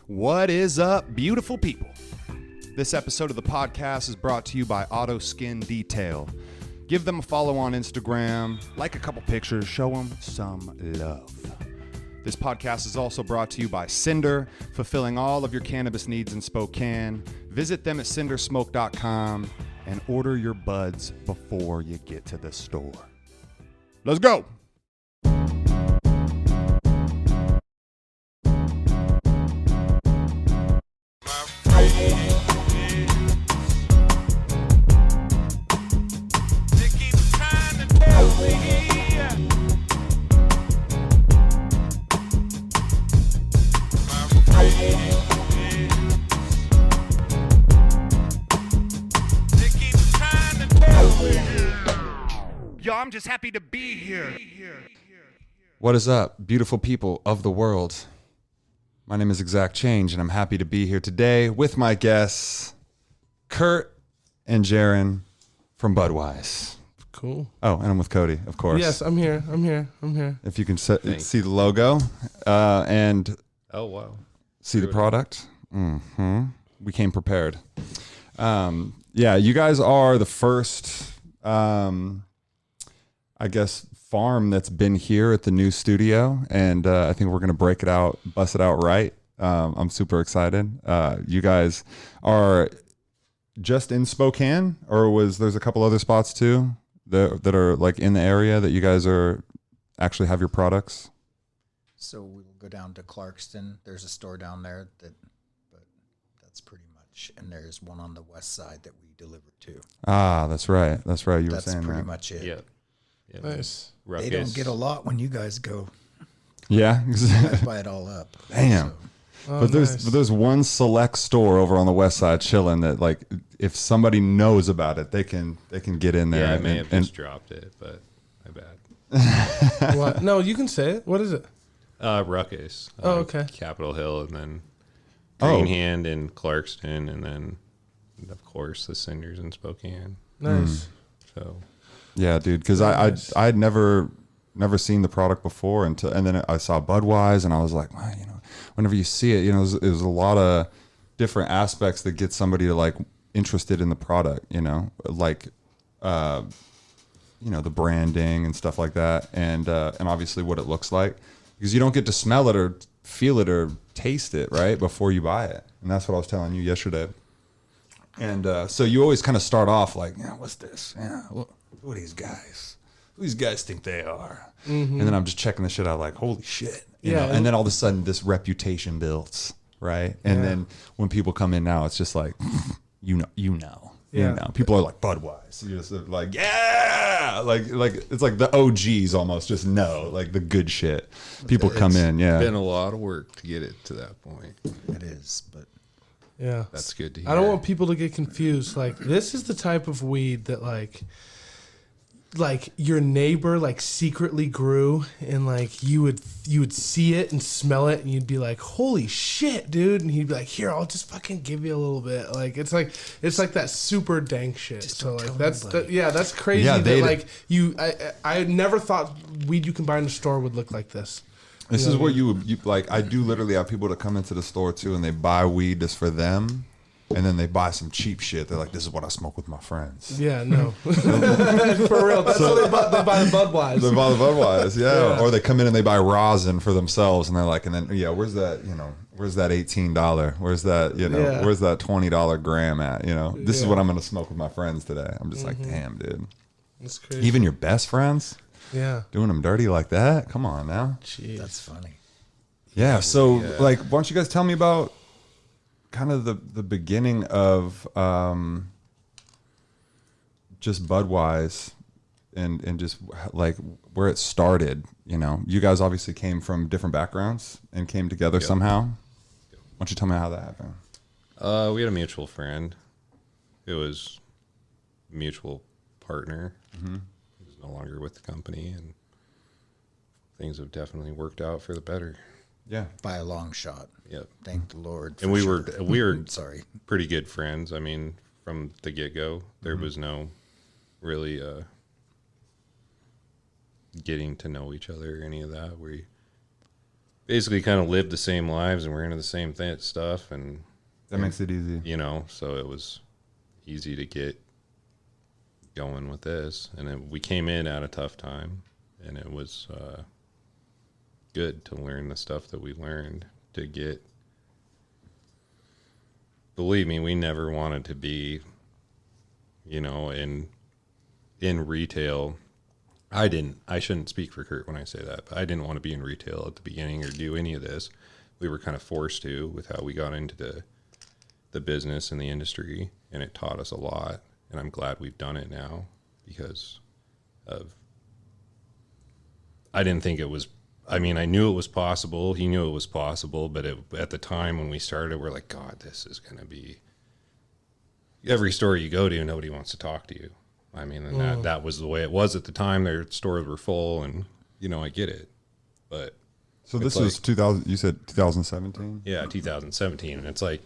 What is up, beautiful people? This episode of the podcast is brought to you by Auto Skin Detail. Give them a follow on Instagram, like a couple pictures, show them some love. This podcast is also brought to you by Cinder, fulfilling all of your cannabis needs in Spokane. Visit them at cindersmoke.com and order your buds before you get to the store. Let's go. Yo, I'm just happy to be here. What is up, beautiful people of the world? My name is ExZac Change, and I'm happy to be here today with my guests, Kurt and Jarrin from Budwise. Cool. Oh, and I'm with Cody, of course. Yes, I'm here. If you can see the logo and oh wow, see the product. We came prepared. Yeah, you guys are the first, I guess, farm that's been here at the new studio, and I think we're gonna break it out, bust it out right. I'm super excited. You guys are just in Spokane, or there's a couple other spots too that are like in the area that you guys are actually have your products? So we'll go down to Clarkston. There's a store down there but that's pretty much. And there's one on the west side that we deliver to. Ah, that's right. You were saying that. That's pretty much it. Yep. Nice. They don't get a lot when you guys go. Yeah, You guys buy it all up. damn. Oh, But nice. there's one select store over on the west side chilling that, like, if somebody knows about it, they can get in there. Yeah, I and, may have and just dropped it, but my bad. What? No, you can say it. What is it? Ruckus. Oh, okay. Capitol Hill, and then Oh. Greenhand and Clarkston, and then of course the Cinders in Spokane. Nice. So yeah, dude, because Nice. I'd never seen the product before and then I saw Budwise, and I was like, well, whenever you see it, there's a lot of different aspects that get somebody to like interested in the product, like the branding and stuff like that, and obviously what it looks like, because you don't get to smell it or feel it or taste it right before you buy it, and that's what I was telling you yesterday. And so you always kind of start off like, what's this? Yeah, who are these guys? Who these guys think they are? And then I'm just checking the shit out, like, holy shit, Yeah, and then all of a sudden this reputation builds, right? And then when people come in now, it's just like, Yeah. people are like Budwise. You're just like, yeah, like it's like the OGs almost just know like the good shit. People come in, yeah. been a lot of work to get it to that point. It is, but Yeah. That's good to hear. I don't want people to get confused. Like, this is the type of weed that like your neighbor like secretly grew, and like you would see it and smell it, and you'd be like, holy shit, dude, and he'd be like, here, I'll just fucking give you a little bit. Like it's like that super dank shit. Just So don't like tell nobody. that's crazy. Yeah, that like I never thought weed you can buy in the store would look like this. This is what you like. I do literally have people that come into the store too, and they buy weed just for them, and then they buy some cheap shit. They're like, "This is what I smoke with my friends." Yeah, no, for real. That's what they buy the Budwise. They buy the Budwise, yeah. Yeah. Or they come in and they buy rosin for themselves, and they're like, and then where's that? Where's that $18? Where's that? Yeah. Where's that $20 gram at? This is Yeah. what I'm gonna smoke with my friends today. I'm just like, damn, dude. That's crazy. Even your best friends Yeah. doing them dirty like that? Come on now. Jeez. that's funny. Yeah. So, like, why don't you guys tell me about kind of the beginning of just Budwise and just like where it started? You guys obviously came from different backgrounds and came together somehow. Why don't you tell me how that happened? We had a mutual friend. It was a mutual partner. He's no longer with the company, and things have definitely worked out for the better. Yeah. By a long shot. Yep. Thank the Lord. And we were sorry. pretty good friends. I mean, from the get-go, there was no really getting to know each other or any of that. basically kind of lived the same lives and we're into the same stuff. And That makes it easy. so it was easy to get going with this. And we came in at a tough time, and it was good to learn the stuff that we learned to get. Believe me, we never wanted to be, in retail. I shouldn't speak for Kurt when I say that, but I didn't want to be in retail at the beginning or do any of this. We were kind of forced to with how we got into the business and the industry, and it taught us a lot. And I'm glad we've done it now because I didn't think it was, I knew it was possible. He knew it was possible, but at the time when we started, we're like, God, this is going to be, every store you go to, nobody wants to talk to you. And that was the way it was at the time. Their stores were full, and, I get it. But So this was 2000, you said 2017? yeah, 2017. And it's like,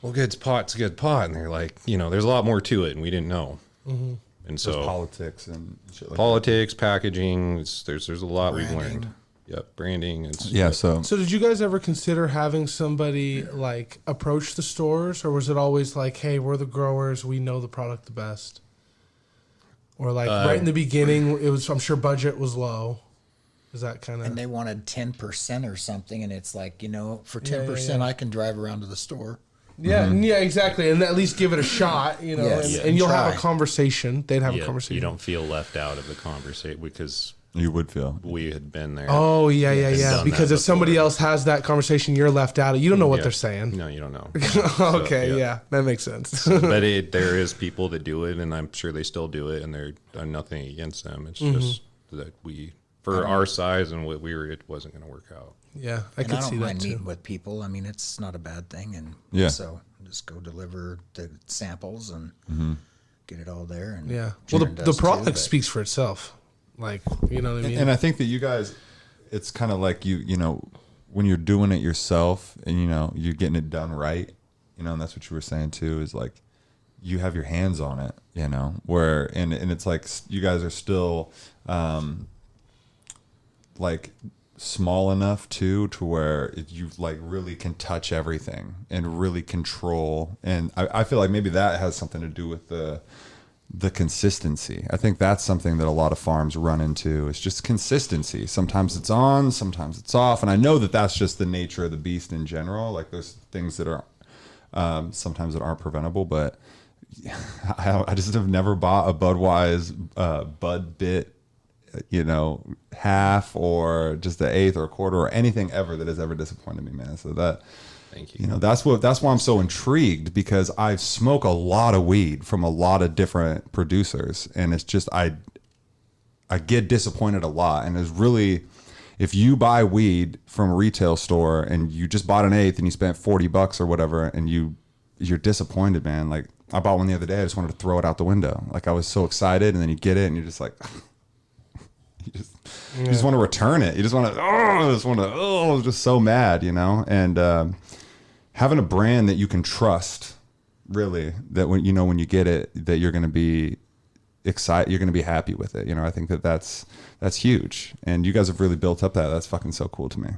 well, good pot's a good pot. And they're like, there's a lot more to it, and we didn't know. Mm-hmm. And There's so politics and shit like politics, packaging, there's a lot we've Branding. learned. Yep, branding. that. Yeah, so So did you guys ever consider having somebody like approach the stores, or was it always like, hey, we're the growers, we know the product the best? Or like right in the beginning, it was, I'm sure budget was low. Is that kind of? And they wanted 10% or something, and it's like, for 10%, yeah. I can drive around to the store. Yeah, yeah, exactly, and at least give it a shot, Yes. and you'll have a Try. conversation. They'd have a conversation. You don't feel left out of the conversation because you would feel. we had been there. Oh yeah, yeah, and yeah. done Because that if somebody before. else has that conversation, you're left out. You don't know what Yeah. they're saying. No, you don't know. Okay, So, yeah, that makes sense. But there is people that do it, and I'm sure they still do it, and they're nothing against them. It's just that for our size and what we were, it wasn't going to work out. Yeah, I And could I see don't that mind too. meeting with people. It's not a bad thing. And Yeah. so just go deliver the samples and get it all there. And Yeah. Well, Jarrin the does too, product but- speaks for itself. Like, you know what I mean? And I think that you guys, it's kind of like when you're doing it yourself and, you're getting it done right, and that's what you were saying too, is like you have your hands on it, where, and it's like you guys are still like small enough too to where you like really can touch everything and really control. And I feel like maybe that has something to do with the consistency. I think that's something that a lot of farms run into. It's just consistency. Sometimes it's on, sometimes it's off. And I know that that's just the nature of the beast in general. Like there's things that are sometimes that aren't preventable, but I just have never bought a Budwise Bud Bit, half or just the eighth or a quarter or anything ever that has ever disappointed me, man. So that, Thank you. that's why I'm so intrigued, because I smoke a lot of weed from a lot of different producers, and it's just I get disappointed a lot. And it's really, if you buy weed from a retail store and you just bought an eighth and you spent $40 or whatever, and you're disappointed, man. Like I bought one the other day, I just wanted to throw it out the window. Like I was so excited, and then you get it and you're just like you just want to return it. You just want to just so mad, and having a brand that you can trust, really, that when you get it, that you're going to be excited, you're going to be happy with it. I think that's huge, and you guys have really built up that. That's fucking so cool to me.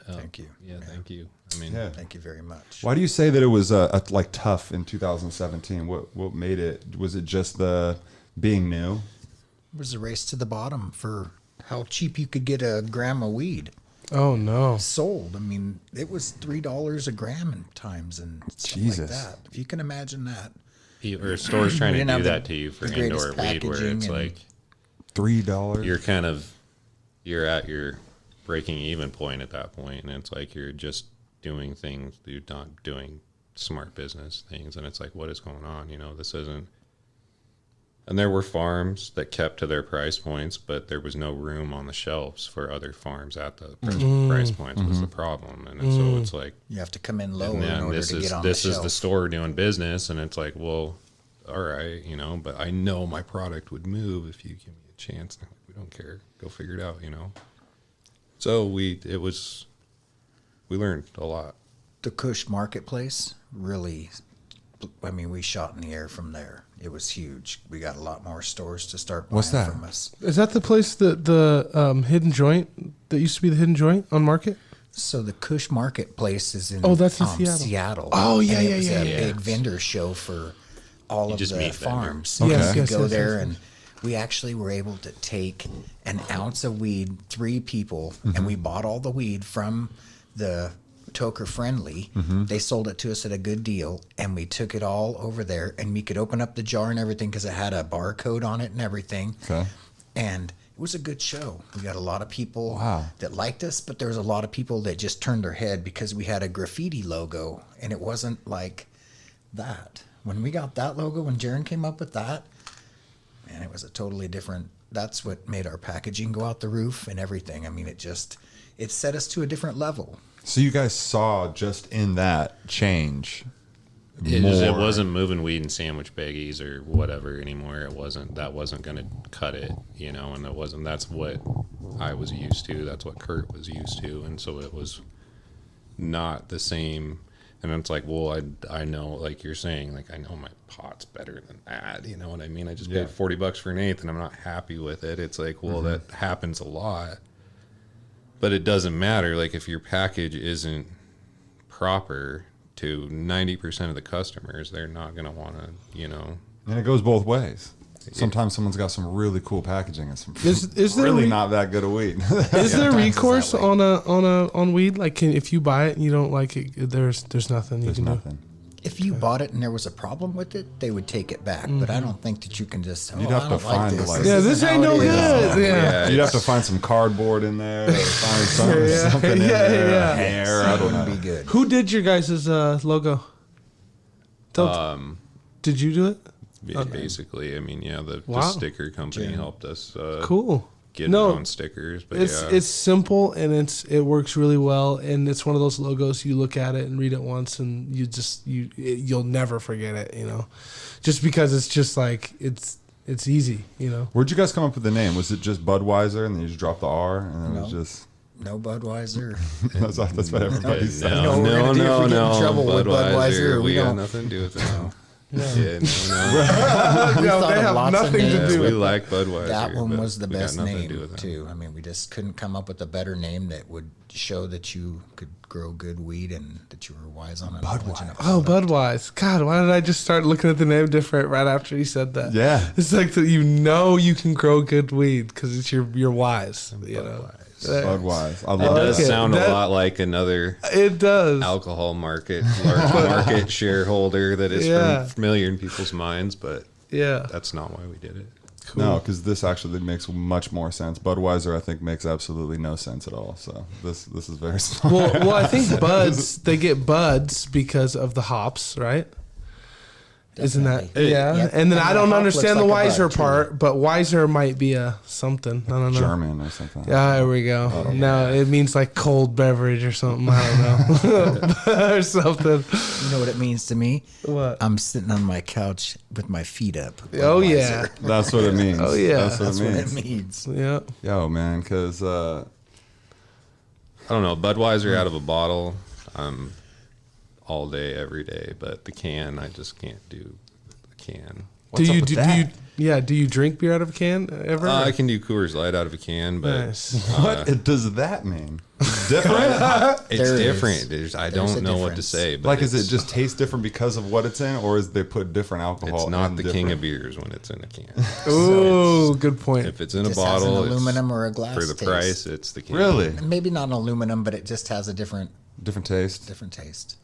Thank you. Yeah, thank you. Yeah. Thank you very much. Why do you say that it was like tough in 2017? What made it? Was it just the being new? It was a race to the bottom for how cheap you could get a gram of weed Oh no. sold. It was $3 a gram in times and stuff Jesus. like that. If you can imagine that. Or stores trying We to didn't do have that the- to you for the greatest indoor weed, where packaging it's and- like $3. you're at your breaking even point at that point, and it's like you're just doing things, you're not doing smart business things, and it's like, what is going on? This isn't. And there were farms that kept to their price points, but there was no room on the shelves for other farms at the price points was the problem. And so it's like, You have to come in lower and in then order this to is get on this the is shelf. the store doing business, and it's like, well, all right, but I know my product would move if you give me a chance. And I'm like, we don't care, go figure it out, So we learned a lot. The Kush Marketplace really, we shot in the air from there. It was huge. We got a lot more stores to start buying What's that? from us. Is that the place that the hidden joint that used to be the hidden joint on Market? So the Kush Marketplace is in that's in Seattle. Seattle. Oh, yeah, and yeah, it was yeah, a yeah. big vendor show for all of just the meet farms. vendors. You Yes, could yes, go yes, there yes, and we actually were able to take an ounce of weed, 3 people, and we bought all the weed from the Toker Friendly. They sold it to us at a good deal, and we took it all over there, and we could open up the jar and everything because it had a barcode on it and everything. Okay. And it was a good show. We got a lot of people Wow. that liked us, but there was a lot of people that just turned their head because we had a graffiti logo, and it wasn't like that. When we got that logo, when Jarrin came up with that, man, it was a totally different. That's what made our packaging go out the roof and everything. I mean, it set us to a different level. So you guys saw just in that change. It more. wasn't moving weed in sandwich baggies or whatever anymore. That wasn't going to cut it, and that's what I was used to. That's what Kurt was used to. And so it was not the same. And it's like, well, I know, like you're saying, like, I know my pot's better than that. You know what I mean? I just paid $40 for an eighth and I'm not happy with it. It's like, well, that happens a lot, but it doesn't matter. Like if your package isn't proper to 90% of the customers, they're not going to want to, And it goes both ways. Sometimes someone's got some really cool packaging and some Is there really not that good of weed. Is there recourse that way. on weed? Like, if you buy it and you don't like it, there's nothing you There's can nothing. If you bought it and there was a problem with it, they would take it back. But I don't think that you can just. You'd have I to don't find this. like- do. Yeah, this isn't ain't how no it is. good. Yeah. You'd have to find some cardboard in there, or find something, Yeah, something in yeah, there, yeah. hair. I It don't wouldn't know. be good. Who did your guys' logo? Did you do it? basically, I mean, the Wow. sticker company helped us Cool. get it on stickers. But It's simple and it works really well, and it's one of those logos you look at it and read it once and you'll never forget it, just because it's just like it's easy, Where'd you guys come up with the name? Was it just Budweiser and then you just dropped the R and it was just No Budweiser. that's what everybody said. no, what we're gonna do if we get in trouble with Budweiser. Budweiser, We we got don't- nothing to do with it. No. Yeah. Yeah, no. We No, thought they of have lots of nothing to names. do We with like Budweiser. That one but was the we got best nothing to name do with it. too. I mean, we just couldn't come up with a better name that would show that you could grow good weed and that you were wise on it. Oh, Budwise. God, why did I just start looking at the name different right after you said that? Yeah. It's like that you can grow good weed because it's you're wise. Budweiser. I It love does that. sound That- a lot like another It does. alcohol market shareholder that is Yeah. familiar in people's minds, but Yeah. that's not why we did it. No, because this actually makes much more sense. Budweiser, I think, makes absolutely no sense at all. So this is very smart. Well, I think buds, they get buds because of the hops, right? Isn't that Definitely. yeah? Yep. And then And I the don't hop understand the looks like a wiser bud, too. part, but wiser might be a something. I don't know. German or something. Yeah, there we go. No, it means like cold beverage or something. I don't know. Or something. You know what it means to me? What? I'm sitting on my couch with my feet up. Oh, yeah. Budweiser. That's what it means. Oh, yeah. That's what That's it what means. it means. Yeah. Yo, man, because I don't know, Budweiser out of a bottle, all day, every day, but the can, I just can't do the can. What's up with that? Do you drink beer out of a can ever? I can do Coors Light out of a can, but Nice. what does that mean? Different? it's There is. different. I There's don't a know what to difference. say. But Like, is it it's- just taste different because of what it's in, or is they put different alcohol? It's not in the different? king of beers when it's in a can. Ooh, good point. If it's in a Just has bottle, an it's- aluminum or a glass for the taste. price, it's the can. Really Maybe not an aluminum, but it just has a different taste. taste.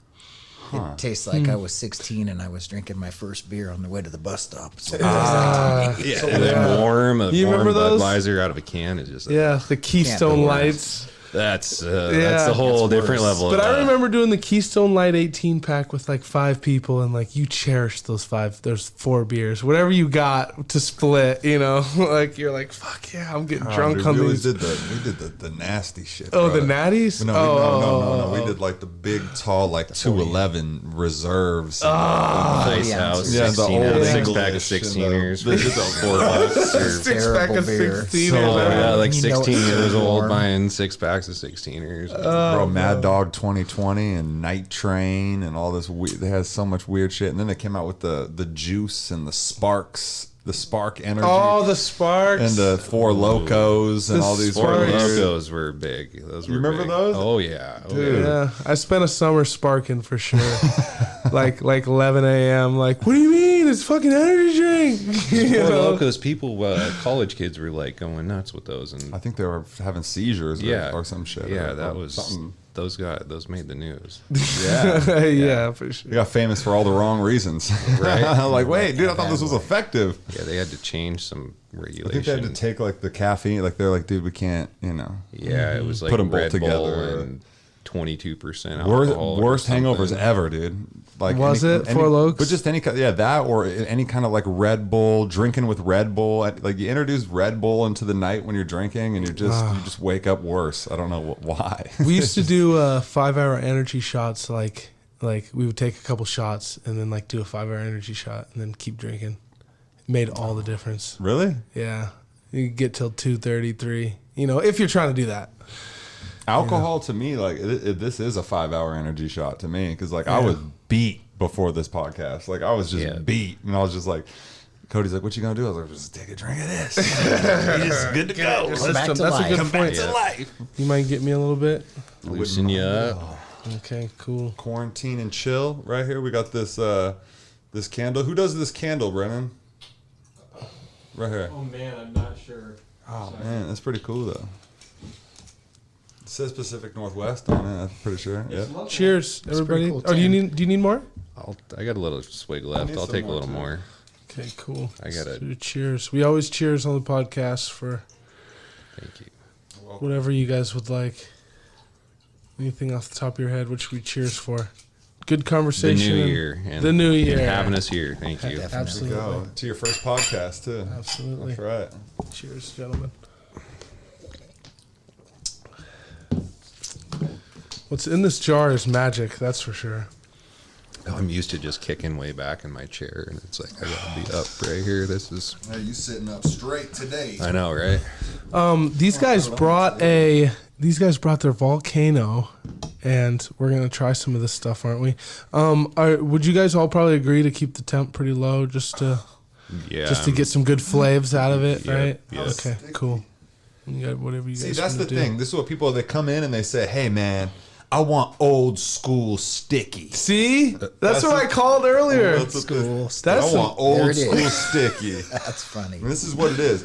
It tastes like I was 16 and I was drinking my first beer on the way to the bus stop. So Yeah, and then warm, a You warm remember those? Budweiser out of a can is just Yeah, the Keystone worse. Lights. that's Yeah. the whole It's different worse. level. But of I that. remember doing the Keystone Light 18 pack with like 5 people, and like you cherished those 4 beers, whatever you got to split. Like you're like, fuck yeah, I'm getting drunk on we these. did the nasty shit. Oh, bro. the natties? No, Oh. We did like the big, tall, like 211 reserves. Ice Yeah. House, Yeah, the 16 old ounce, English 6-pack of and 16ers, the- $4. or- 6-pack of beer. 16. So, Oh yeah, like You know 16 it's years old warm. buying 6-packs of 16ers. Bro, Mad Dog 2020 and Night Train and all this. They had so much weird shit, and then they came out with the juice and the sparks the Spark Energy. Oh, the Sparks. And the Four Locos and The all these. Four Sparks. Locos were big. Those were You remember big. those? Oh yeah, Dude. Yeah, I spent a summer sparking for sure. like 11 a.m. Like, what do you mean? It's fucking energy drink. You Four know? Locos. People, college kids were like going nuts with those, and I think they were having seizures yeah, or some shit. Yeah, or that was something. those made the news. Yeah. Yeah, for sure. They got famous for all the wrong reasons. Right. Like, wait, dude, I thought this was effective. Yeah, they had to change some I regulation. think they had to take like the caffeine. Like they're like, dude, we can't, Yeah, it was like Put 'em both Red together. Bull and 22% alcohol. Worst or hangovers something. ever, dude. Like Was it Four Locos? But just any kind, that or any kind of like Red Bull, drinking with Red Bull. Like you introduce Red Bull into the night when you're drinking, and you just wake up worse. I don't know why. We used to do 5-hour energy shots. Like we would take a couple shots and then like do a 5-hour energy shot and then keep drinking. It made all the difference. Really? Yeah, you could get till 2:30, 3. If you're trying to do that. Alcohol to me, like this is a 5-hour energy shot to me because like I was beat before this podcast. Like I was just beat, and I was just like, Cody's like, "What you gonna do?" I was like, "Just take a drink of this. You're just good to go. Come back to That's a life. good Come back point. to life." You might get me a little bit. Loosen you up. Okay, cool. Quarantine and chill. Right here, we got this this candle. Who does this candle, Brennan? Right here. Oh man, I'm not sure. Oh man, that's pretty cool though. It says Pacific Northwest on it. I'm pretty sure. Yeah. Cheers, everybody. cool, Oh, do you Tim. need more? I got a little swig left. need I'll some take a more, little too. more. Okay, cool. I got it. So cheers. We always cheers on the podcast for Thank you. whatever you guys would like. Anything off the top of your head, what should we cheers for? Good The conversation. new and year. And, the new year. And having us here. Thank you. Definitely. Absolutely. Go to your first podcast too. Absolutely. That's right. Cheers, gentlemen. What's in this jar is magic, that's for sure. I'm used to just kicking way back in my chair, and it's like I gotta be up right here. This is. Now you sitting up straight today. I know, right? These guys brought their Volcano, and we're gonna try some of this stuff, aren't we? Would you guys all probably agree to keep the temp pretty low just to get some good flavors out of it, Yep, right? yep. Okay, cool. You got whatever you guys See, that's wanna the do. thing. This is what people, they come in and they say, "Hey man, I want old school sticky." See, that's That's what a- I called earlier. That's what the- School. I That's want There old it is. school sticky. That's funny. And this is what it is.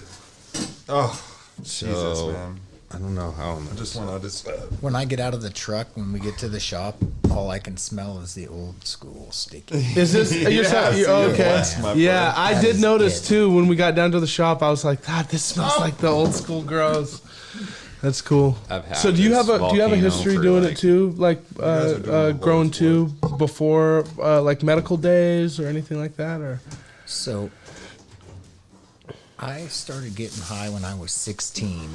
Oh, Jesus, So, man. I don't know how I'm I just want to When I get out of the truck, when we get to the shop, all I can smell is the old school sticky. Is this? Okay. bless, my Yeah, friend. I That did is notice good. too when we got down to the shop. I was like, God, this smells like the old school grows. That's cool. I've had So do you this have a Volcano history for, doing like- it too, like guys are doing the growing Volks too before like medical days or anything like that, or? So I started getting high when I was 16,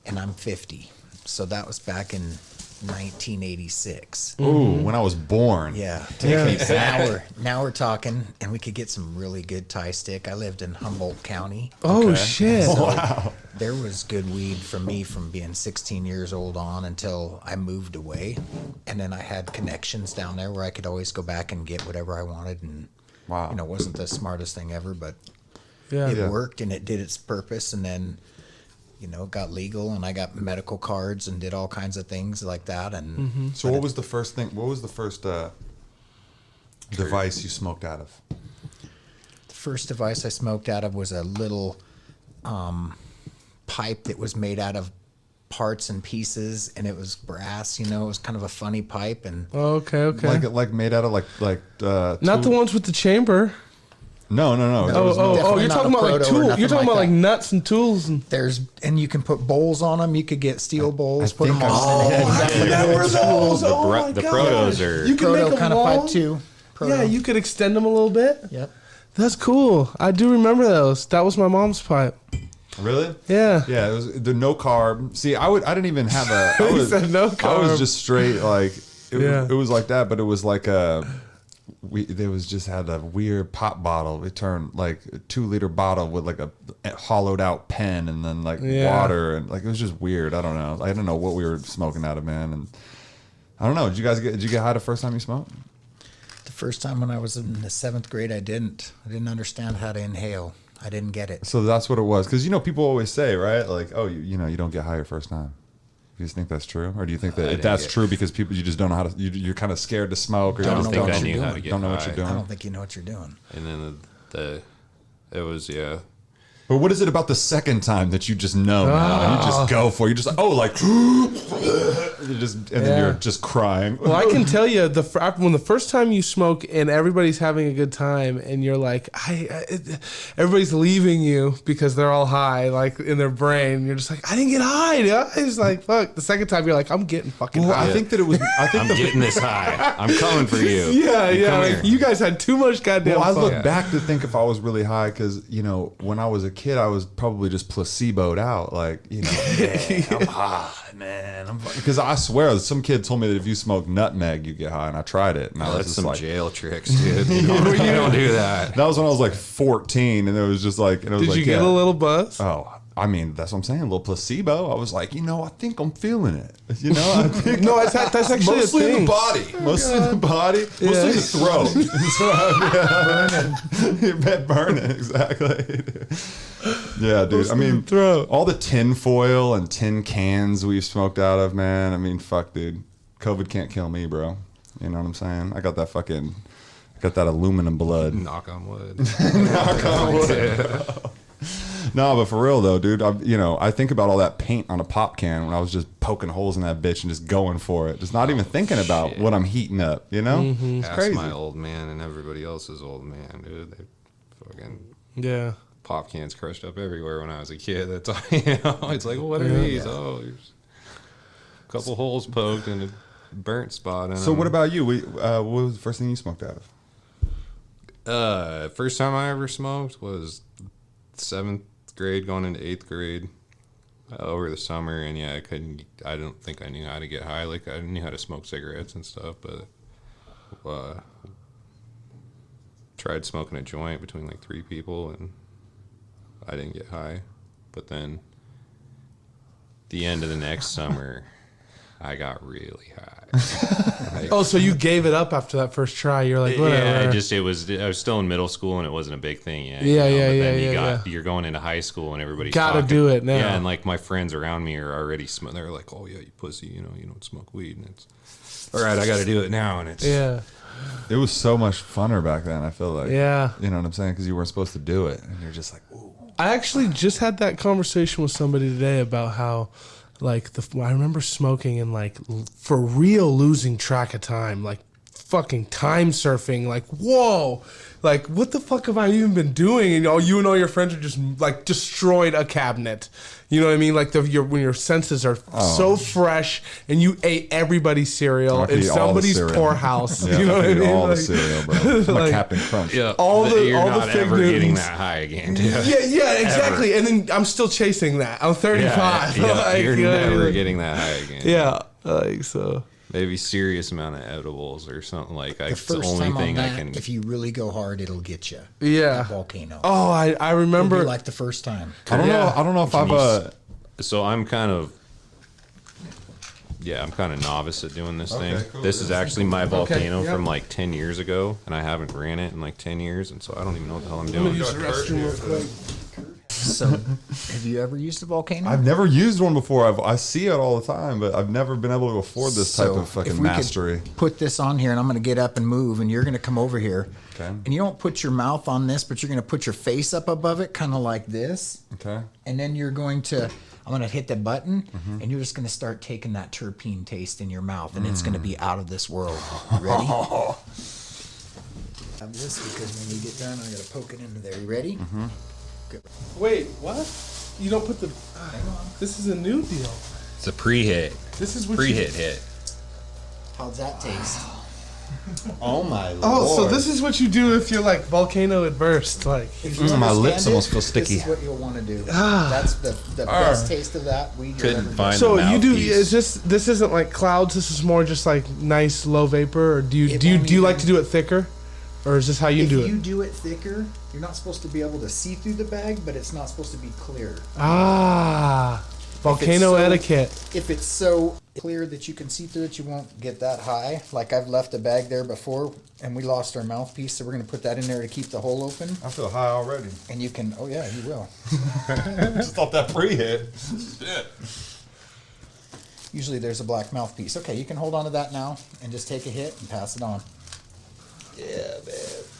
and I'm 50. So that was back in 1986. Ooh, when I was born. Yeah. Yeah. Now we're talking, and we could get some really good Thai stick. I lived in Humboldt County. Oh shit! Wow. There was good weed for me from being 16 years old on until I moved away. And then I had connections down there where I could always go back and get whatever I wanted. And, Wow. it wasn't the smartest thing ever, but Yeah. it worked and it did its purpose. And then, it got legal and I got medical cards and did all kinds of things like that. And So what was the first thing? What was the first device you smoked out of? the first device I smoked out of was a little pipe that was made out of parts and pieces, and it was brass. It was kind of a funny pipe, and Oh, okay. Like made out of like Not the ones with the chamber. No. Oh! You're not talking a about like proto or tools. nothing You're talking like about like that. nuts and tools and. and you can put bowls on them. You could get steel bowls, put them think on. I've and then Remember those? The Oh my the gosh. protos are. You can make proto them kind of long. pipe too. Proto. Yeah, you could extend them a little bit. Yep. That's cool. I do remember those. That was my mom's pipe. Really? Yeah. Yeah, it was the no carb. See, I didn't even have a. I He was, said no I carb. was just straight like. Yeah. It was like that, but it was like a. There was just had a weird pop bottle. It turned like a 2-liter bottle with like a hollowed out pen and then like Yeah. water and like it was just weird. I don't know. I don't know what we were smoking out of, man. And I don't know. Did you get high the first time you smoked? The first time when I was in the 7th grade, I didn't understand how to inhale. I didn't get it. So that's what it was. Because, people always say, right? Like, oh, you don't get high your first time. Do you think that's true? Or do you think that that's true because you just don't know how to, you're kind of scared to smoke? Or Don't you know think what I you're knew doing. how to get Don't know what you're doing. I don't think you know what you're doing. And then it was, yeah. But what is it about the second time that you just know now? And you just go for it? You're just like, then you're just crying. Well, I can tell you when the first time you smoke and everybody's having a good time and you're like, everybody's leaving you because they're all high, like in their brain. You're just like, I didn't get high. It's like, fuck. The second time you're like, I'm getting fucking high. I think that it was. I'm getting this high. I'm coming for you. Yeah. Like, you guys had too much goddamn Well, I fun. look back to think if I was really high because, when I was a kid, I was probably just placeboed out. Like, I'm high, man. Because I swear, some kid told me that if you smoke nutmeg, you get high, and I tried it. And I was That's just some like, jail tricks, dude. You don't do that. that was when I was like 14, and it was just like, Did you get a little buzz? Oh, I mean, that's what I'm saying. A little placebo. I was like, I think I'm feeling it. I think No, that's actually mostly a thing. the body. Mostly the body. Mostly the throat. Burning, exactly. Yeah, dude. I mean, throat. all the tin foil and tin cans we've smoked out of, man. I mean, fuck, dude. COVID can't kill me, bro. You know what I'm saying? I got that aluminum blood. Knock on wood. Knock on wood. No, but for real though, dude, I think about all that paint on a pop can when I was just poking holes in that bitch and just going for it. Just not even thinking about what I'm heating up, Mm-hmm. It's Ask crazy. my old man and everybody else's old man, dude. They fucking Yeah. pop cans crushed up everywhere when I was a kid. That's all, it's like, what are these? Oh, there's a couple holes poked and a burnt spot in So them. what about you? What was the first thing you smoked out of? First time I ever smoked was 7th grade going into 8th grade over the summer, and yeah, I don't think I knew how to get high. Like, I knew how to smoke cigarettes and stuff, but tried smoking a joint between like 3 people, and I didn't get high. But then the end of the next summer, I got really high. Oh, so you gave it up after that first try? You're like, whatever. Yeah, I was still in middle school and it wasn't a big thing yet. Yeah, but then yeah. you're going into high school and everybody's Gotta talking. do it now. Yeah, and like my friends around me are already they're like, oh yeah, you pussy, you don't smoke weed, and it's all right. I got to do it now, and it's Yeah. It was so much funner back then. I feel like, Yeah. you know what I'm saying? Because you weren't supposed to do it, and you're just like, ooh. I actually just had that conversation with somebody today about how, like, I remember smoking and, like, for real losing track of time, like, fucking time surfing, like, whoa, like, what the fuck have I even been doing? And you and all your friends are just, like, destroyed a cabinet. You know what I mean? Like, when your senses are so fresh and you ate everybody's cereal I could in eat all the somebody's cereal. poorhouse. Yeah, you know I what I could eat mean? all the Like, cereal, bro. I'm like- a Captain Crunch. yeah. All the- you're all the not Fig ever getting Newtons. that high again, dude. Yeah, exactly. And then I'm still chasing that. I'm 35. Yeah, Like, you're you know what I never mean? getting that high again. Yeah, like so. Maybe serious amount of edibles or something like that. The It's the first only time on thing I that, can. if you really go hard, it'll get you. Yeah. That Volcano. Oh, I It'll be remember. like the first time. I don't know. I don't know if I've. So I'm kind of novice at doing this thing. cool. This is actually my Volcano yep. from like 10 years ago, and I haven't ran it in like 10 years, and so I don't even know what the hell I'm I'm gonna doing. use the restroom real quick. So, have you ever used a Volcano? I've never used one before. I see it all the time, but I've never been able to afford this type So, of if fucking we could mastery. Put this on here, and I'm going to get up and move, and you're going to come over here. Okay. And you don't put your mouth on this, but you're going to put your face up above it, kind of like this. Okay. And then you're going to, I'm going to hit the button, and you're just going to start taking that terpene taste in your mouth, and it's going to be out of this world. You ready? Have this because when we get done, I got to poke it into there. You ready? Good. Wait, what? You don't put the. This is a new deal. It's a pre-hit. This is what Pre-hit hit. How's that taste? Oh my lord. Oh, so this is what you do if you're like volcano at burst, like. If you my understand lips almost feel This sticky. is what you'll want to do. That's the best taste of that weed you'll Couldn't ever find So the you do? mouthpiece. Is this isn't like clouds? This is more just like nice low vapor, or do you It do you won't do you like even- to do it thicker, or is this how you If do you it? do it thicker, you're not supposed to be able to see through the bag, but it's not supposed to be clear. Ah, volcano so- etiquette. If it's so clear that you can see through it. You won't get that high. Like I've left a bag there before and we lost our mouthpiece, so we're going to put that in there to keep the hole open. I feel high already. And you can, oh yeah, you will. Just off that pre-hit. Shit. Usually there's a black mouthpiece. Okay, you can hold on to that now and just take a hit and pass it on. Yeah, man. This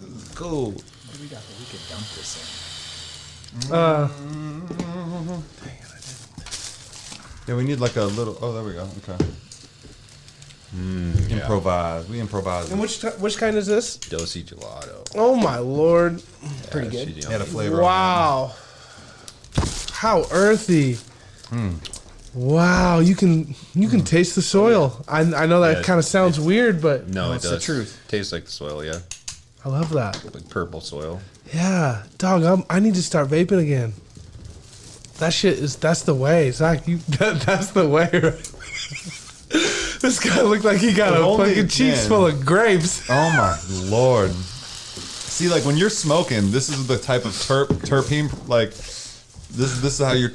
is cool. What do we got that we could dump this in? Yeah, we need like a little. Oh, there we go. Okay. Improvise. We improvise. And which kind is this? Dosey gelato. Oh my lord! Pretty good. she's Had a yummy. flavor. Wow. How earthy. Wow, you can taste the soil. I know that Yeah, kind of sounds weird, but No, it it's does. the truth. Tastes like the soil, yeah. I love that. Like purple soil. Yeah, dog, I need to start vaping again. That's the way, Zach. That's the way. Right? This guy looked like he got If a only fucking cheeks again. full of grapes. Oh my lord. See, like when you're smoking, this is the type of terpene, like this is how you're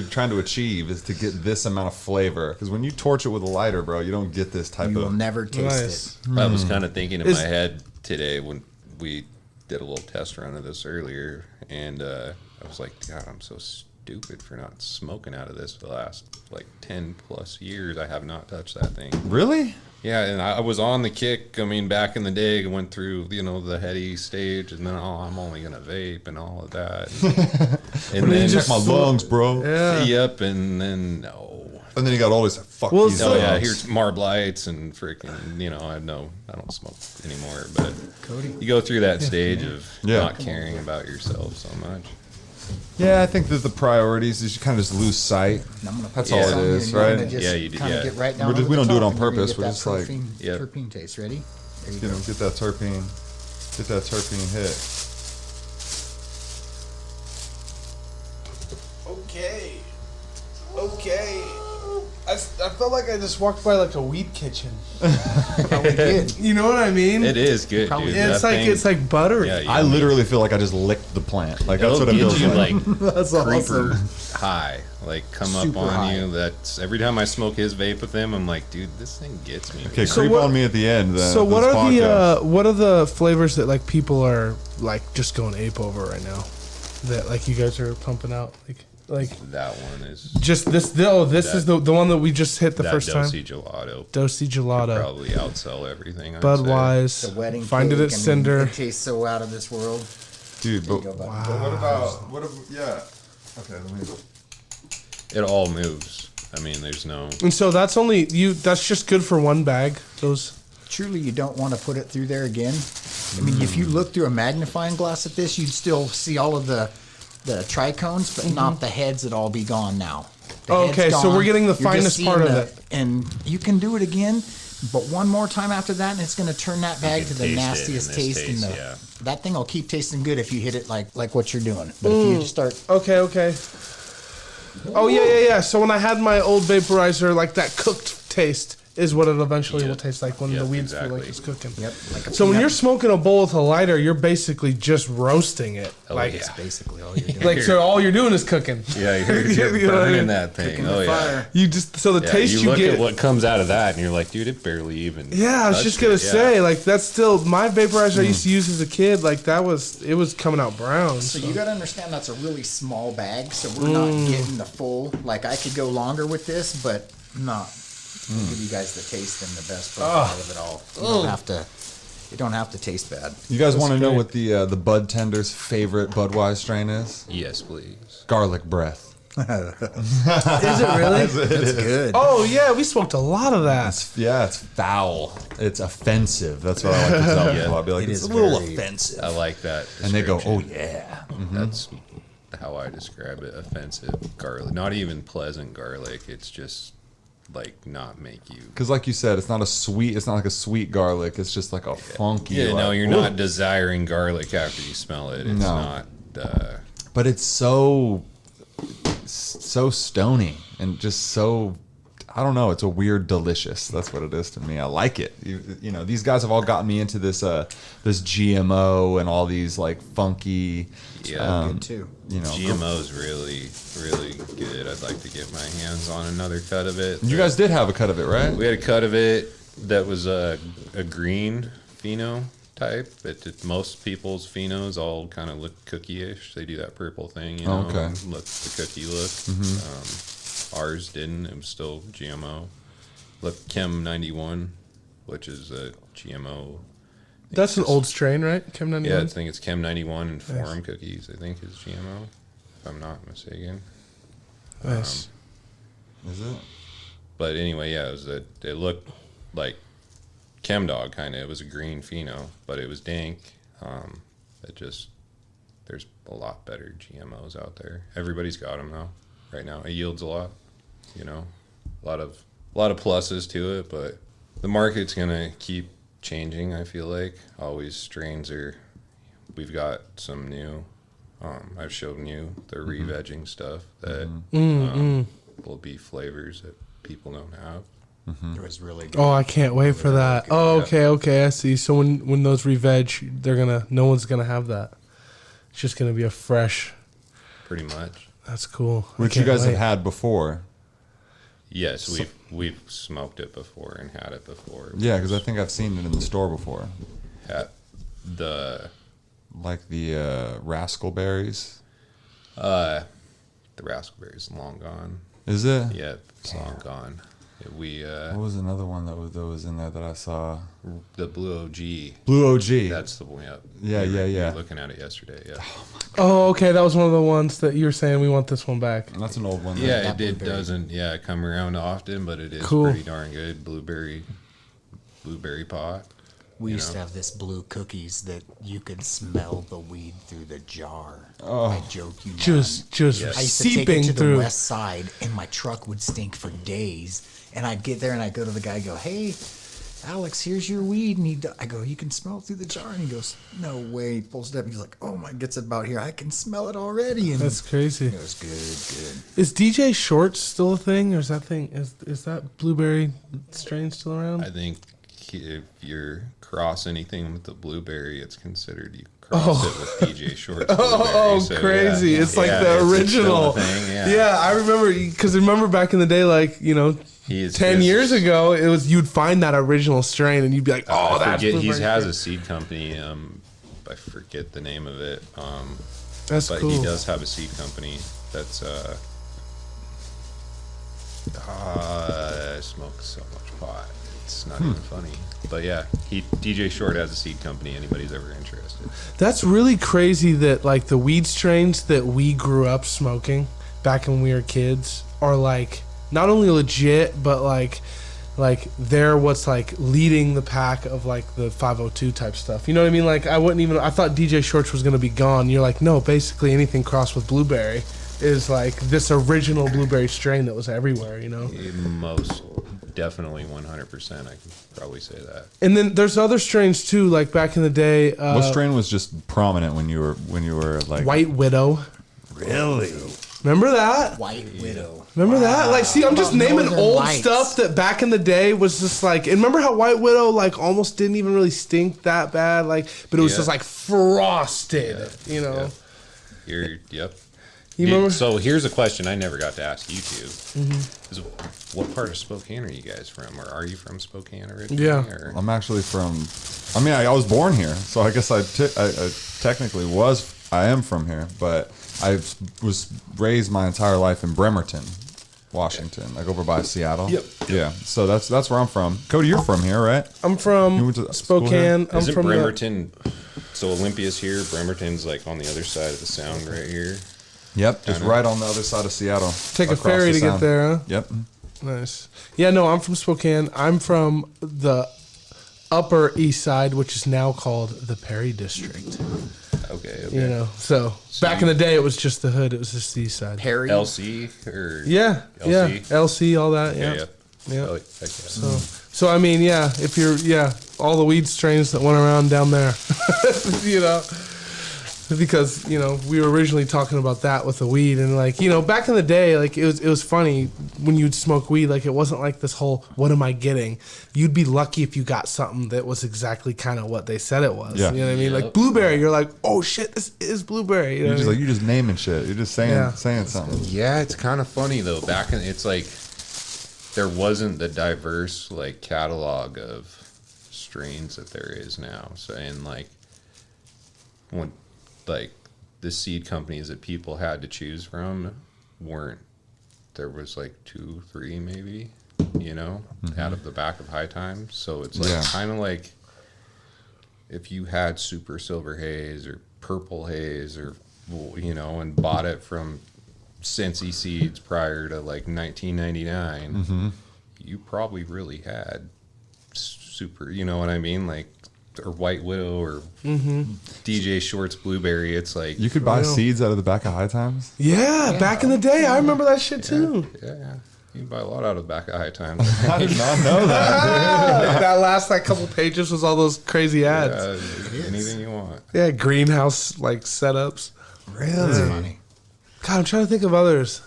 trying to achieve, is to get this amount of flavor. Because when you torch it with a lighter, bro, you don't get this type You will of. never taste Nice. it. I was kind of thinking in Is- my head today when we did a little test run of this earlier, and I was like, God, I'm so stupid for not smoking out of this for the last like 10 plus years. I have not touched that thing. Really? Yeah, and I was on the kick. I mean, back in the day, I went through, the heady stage, and then, I'm only going to vape and all of that. And then, Check my lungs, bro. Yeah. yep, and then, no. And then you got all this fuck Well, these so- Oh, yeah, lungs. here's Marblights and freaking, I don't smoke anymore, but Cody? you go through that stage of Yeah. not caring about yourself so much. Yeah, I think that the priorities is you kind of just lose sight. And I'm gonna put That's this all it on you, is, and you're right? gonna just Yeah, you do, Kind yeah. of get right down We're just- to we the don't do it top, on and you're gonna purpose, get we're that just like- Yep. terpene taste. Ready? There you You go. know, get that terpene hit. Okay. I felt like I just walked by like a weed kitchen. Probably did. You know what I mean? It is good, Probably- dude. It's That like thing- it's like buttery. yeah, I yummy. literally feel like I just licked the plant. Like that's It'll what it get feels you like. That's creeper awesome. high, like come up Super on high. you. That's every time I smoke his vape with him, I'm like, dude, this thing gets me. Okay, So creep what- on me at the end. Then, So of what this are podcast. what are the flavors that like people are like just going ape over right now? That like you guys are pumping out like That one is just this. This is the one that we just hit the that first time. Dosey gelato. Dosey gelato, Probably outsell everything. I'd Budwise. The wedding Find it cake, at I mean, Cinder. It tastes so out of this world. Dude, There but, you go, bud. what about yeah? Okay, let me. say. It all moves. I mean, there's no. And so that's only you. That's just good for one bag. Those. Truly, you don't want to put it through there again. I mean, if you look through a magnifying glass at this, you'd still see all of the trichones, but not the heads that all be gone now. The Oh, head's okay, so gone. we're getting the You're just finest seeing part of the- it. And you can do it again, but one more time after that, and it's going to turn that bag can to the taste it nastiest in this taste in the. taste, yeah. That thing will keep tasting good if you hit it like what you're doing. But if you just start, Okay. Oh yeah. So when I had my old vaporizer, like that cooked taste is what it eventually Yeah. will taste like when Yep, the weeds feel like exactly. it's cooking. yep. Like a So when peanut. you're smoking a bowl with a lighter, you're basically just roasting it. Oh, like, yeah. That's basically all you're doing. like so all you're doing is cooking. Yeah, you're You know what I burning mean? that thing. Cooking Oh the yeah. fire. You just so the Yeah, taste you you look get. at what comes out of that, and you're like, dude, it barely even. Yeah, I was touched just gonna it, say, like that's still my vaporizer I used to use as a kid. Like it was coming out brown. So you got to understand that's a really small bag, so we're not getting the full. Like I could go longer with this, but not. We'll give you guys the taste and the best profile of it all. You don't have to. You don't have to taste bad. You guys want to know great. what the Bud Tender's favorite Budweiser strain is? Yes, please. Garlic breath. Is it really? That's good. Oh yeah, we smoked a lot of that. It's foul. It's offensive. That's what I like to tell Yeah. people. I'll be like, It it's a is little very- offensive. I like that. And they go, oh description. yeah. That's how I describe it. Offensive garlic. Not even pleasant garlic. It's just like not make you. Because like you said, it's not like a sweet garlic. It's just like a funky. Yeah, no, like, you're whoa. not desiring garlic after you smell it. It's No. not. But it's so stony and just so I don't know. It's a weird delicious. That's what it is to me. I like it. You know, these guys have all gotten me into this this GMO and all these like funky. Yeah, Good too. You know, GMO is really, really good. I'd like to get my hands on another cut of it. you guys did have a cut of it, right? We had a cut of it that was a green pheno type. Most people's phenos all kind of look cookie-ish. They do that purple thing, you know, okay. and let the cookie look. Ours didn't. It was still GMO. Look, Chem 91, which is a GMO. That's an old strain, right? Chem 91? Yeah, I think it's Chem 91 and Forum Cookies, I think, is GMO, if I'm not mistaken. Nice. Is it? But anyway, yeah, it looked like Chem Dog, kind of. It was a green pheno, but it was dank. There's a lot better GMOs out there. Everybody's got them, though, right now. It yields a lot, you know, a lot of pluses to it, but the market's going to keep changing, I feel like. Always strains we've got some new, I've shown you the re-vegging stuff that will be flavors that people don't have. It was really good. Oh, I can't wait for that. Oh, okay, I see. So when those re-veg, no one's gonna have that. It's just gonna be a fresh. Pretty much. That's cool. Which you guys have had before. Yes, we've smoked it before and had it before. Yeah, because I think I've seen it in the store before. At the Like the raspberries. the raspberry's long gone. Is it? Yeah, it's long gone. What was another one that was in there that I saw? The Blue OG. Blue OG. That's the one. Yep. Yeah, We yeah. were looking at it yesterday. Yeah. Oh, okay. That was one of the ones that you were saying we want this one back. That's an old one. Yeah, that it blueberry. doesn't come around often, but it is Cool. pretty darn good. Blueberry pot. We you used know? to have this blue cookies that you could smell the weed through the jar. Oh. I joke you not. Just I used to take it seeping to the through. west side, and my truck would stink for days. And I'd get there, and I'd go to the guy and go, "Hey, Alex, here's your weed." And I go, "You can smell it through the jar." And he goes, "No way." He pulls it up. He's like, "Oh my," gets it about here. I can smell it already. And That's crazy. it was good. Is DJ Shorts still a thing, or is that blueberry strain still around? I think if you're cross anything with the blueberry, it's considered you cross it with DJ Shorts. Oh, So, crazy! yeah. It's like Yeah, the it's still original a thing, yeah, I remember back in the day, like, you know, He is 10 just- years ago, it was you'd find that original strain and you'd be like, oh, I that's forget, he blueberry has strain. a seed company. I forget the name of it. That's But cool. he does have a seed company that's I smoke so much pot. It's not even funny. But yeah, DJ Short has a seed company. Anybody's ever interested? That's really crazy that like the weed strains that we grew up smoking back when we were kids are like not only legit, but like they're what's like leading the pack of like the 502 type stuff. You know what I mean? Like I thought DJ Shorts was gonna be gone. You're like, no, basically anything crossed with blueberry is like this original blueberry strain that was everywhere, you know? Most definitely 100%. I can probably say that. And then there's other strains too, like back in the day, What strain was just prominent when you were like White Widow. Really? Remember that? White Widow. Remember that? Like, see, I'm just About naming Northern old Lights. stuff that back in the day was just like. And remember how White Widow like almost didn't even really stink that bad, like, but it was Yeah. just like frosted, you know. Yep. You remember? So here's a question I never got to ask you two. Is what part of Spokane are you guys from? Or are you from Spokane originally? Yeah. Or? I'm actually from. I mean, I was born here, so I guess I technically I am from here, but I was raised my entire life in Bremerton, Washington, like over by Seattle. Yep. Yeah. So that's where I'm from. Cody, you're from here, right? I'm You from went to school Spokane. I'm Isn't from Bremerton? So Olympia's here. Bremerton's like on the other side of the sound right here. Yep. Just right on the other side of Seattle. Take a across ferry the to get sound. there, huh? Yep. Nice. Yeah, no, I'm from Spokane. I'm from the Upper East Side, which is now called the Perry District. Okay. You know, so back in the day, it was just the hood. It was just the East Side. Perry. LC or Yeah, yeah, LC? LC, all that. Yeah. Yeah. Yeah. Yeah. Oh, heck yeah. So I mean, yeah, if you're all the weed strains that went around down there, you know, because we were originally talking about that with the weed, and like back in the day, like it was funny when you'd smoke weed, like it wasn't like this whole what am I getting. You'd be lucky if you got something that was exactly kind of what they said it was. Yeah. You know what I mean? Like blueberry, you're like, oh shit, this is blueberry. You know You're just naming shit. You're just saying something. Yeah, it's kind of funny though. It's like there wasn't the diverse like catalog of strains that there is now. So and like when like the seed companies that people had to choose from there was like 2, 3 maybe, out of the back of High Times. So it's like kind of like if you had Super Silver Haze or Purple Haze or and bought it from Cincy Seeds prior to like 1999, you probably really had super, you know what I mean? Like, or White Widow or DJ Short's Blueberry. It's like You could buy seeds out of the back of High Times? Yeah, back in the day. I remember that shit too. Yeah. You can buy a lot out of the back of High Times. I did not know that. That last couple pages was all those crazy ads. Anything you want. Yeah, greenhouse setups. Really? That's funny. God, I'm trying to think of others.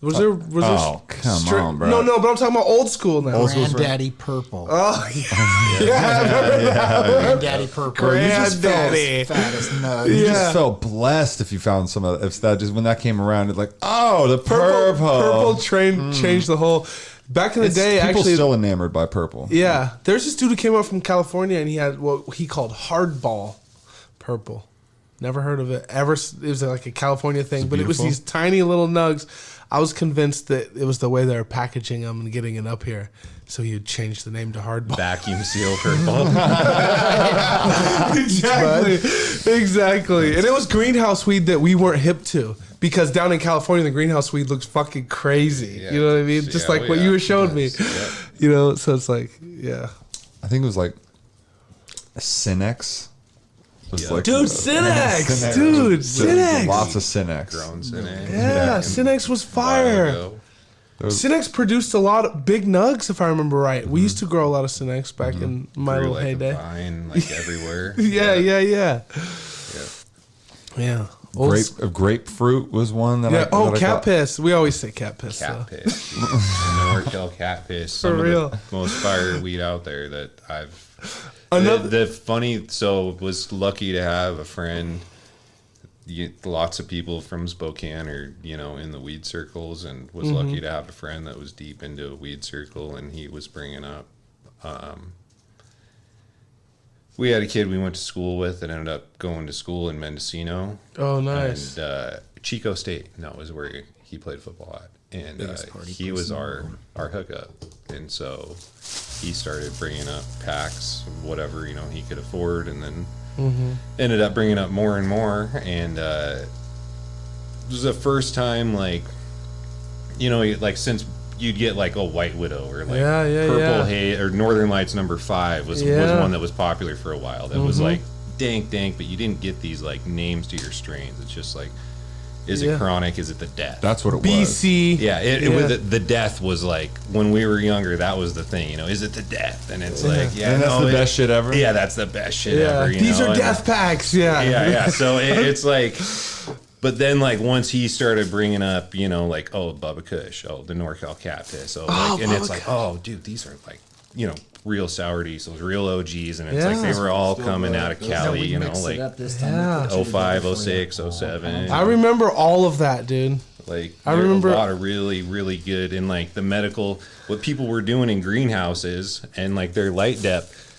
Was there? Oh, come on, bro. No, but I'm talking about old school now. Granddaddy Purple. Oh, yeah. I remember that one. Granddaddy Purple. Granddaddy. Fat as nuts. You Yeah. just felt blessed if you found some of if that just when that came around. It's like, oh, the Purple train changed the whole. Back in the day, people actually, still enamored by purple. yeah. There's this dude who came up from California, and he had what he called hardball purple. Never heard of it ever. It was like a California thing, but it was these tiny little nugs. I was convinced that it was the way they were packaging them and getting it up here. So you'd change the name to hardball. Vacuum seal purple. Exactly. And it was greenhouse weed that we weren't hip to. Because down in California, the greenhouse weed looks fucking crazy. Yeah. You know what I mean? Just like what you were showing me. Yeah. So it's like, yeah. I think it was like a Cinex. Dude, Cinex! Dude, Cinex! Lots of Cinex. Grown Cinex. Yeah, Cinex was fire. Cinex produced a lot of big nugs, if I remember right. We used to grow a lot of Cinex back in my little heyday. Vine, like everywhere. Yeah. Grapefruit was one that I cat got. piss. We always say cat piss. Cat piss. NorCal cat piss. Some For real. of the most fire weed out there that I've... was lucky to have a friend. Lots of people from Spokane are, in the weed circles, and was lucky to have a friend that was deep into a weed circle, and he was bringing up. We had a kid we went to school with that ended up going to school in Mendocino. Oh, nice. And Chico State, is where he played football at. And he was our hookup. And so he started bringing up packs, whatever, he could afford, and then ended up bringing up more and more. And it was the first time, since you'd get White Widow or Purple Haze or Northern Lights No. 5 was one that was popular for a while. That was dank, but you didn't get these names to your strains. It's just is it chronic? Is it the death? That's what it was. BC. Yeah, the death was when we were younger, that was the thing, is it the death? And it's and that's the best shit ever. Yeah, that's the best shit ever. These are death packs. Yeah. So it's but then once he started bringing up, Bubba Kush, the NorCal cat piss, and it's dude, these are real sour diesels, real OGs, and it's they were all coming out of Cali, 05, 06, 07. I remember all of that, dude. I remember a lot of really, really good in the medical, what people were doing in greenhouses and their light depth.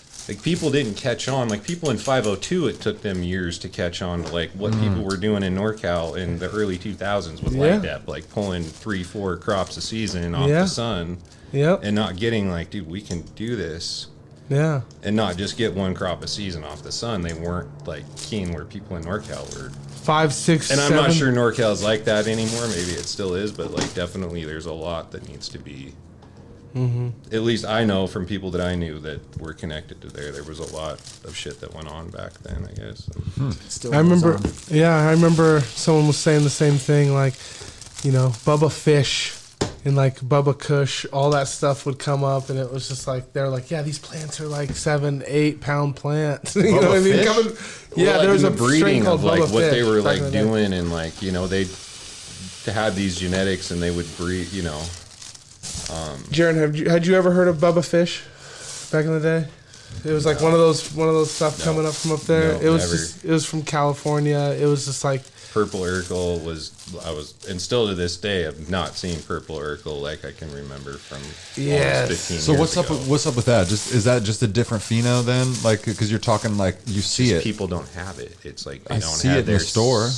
People didn't catch on. People in 502, it took them years to catch on to what people were doing in NorCal in the early 2000s with light depth, pulling 3-4 crops a season off the sun. Yep. And not getting dude, we can do this. Yeah. And not just get one crop a season off the sun. They weren't keen where people in NorCal were. 5, 6, and 7. I'm not sure NorCal's like that anymore. Maybe it still is, but definitely there's a lot that needs to be. At least I know from people that I knew that were connected to there was a lot of shit that went on back then, I guess. I remember someone was saying the same thing, Bubba Fish and like Bubba Kush, all that stuff would come up, and it was just like they're like, yeah, these plants are like 7-8 pound plants. You know what I mean? Fish? Coming, yeah, Well, there was in a the strain breeding called of like Bubba what they Fish were back in like the day. doing, and like they had these genetics, and they would breed. Jarrin, had you ever heard of Bubba Fish back in the day? It was like one of those stuff coming up from up there. No, it was never. just, it was from California. It was just like Purple Urkel and still to this day, I've not seen Purple Urkel like I can remember from Yes. almost 15 So years what's ago. up? What's up with that? Is that just a different pheno then? Like, because you're talking like you see Just it. people don't have it. It's like they I don't see have it in the their store.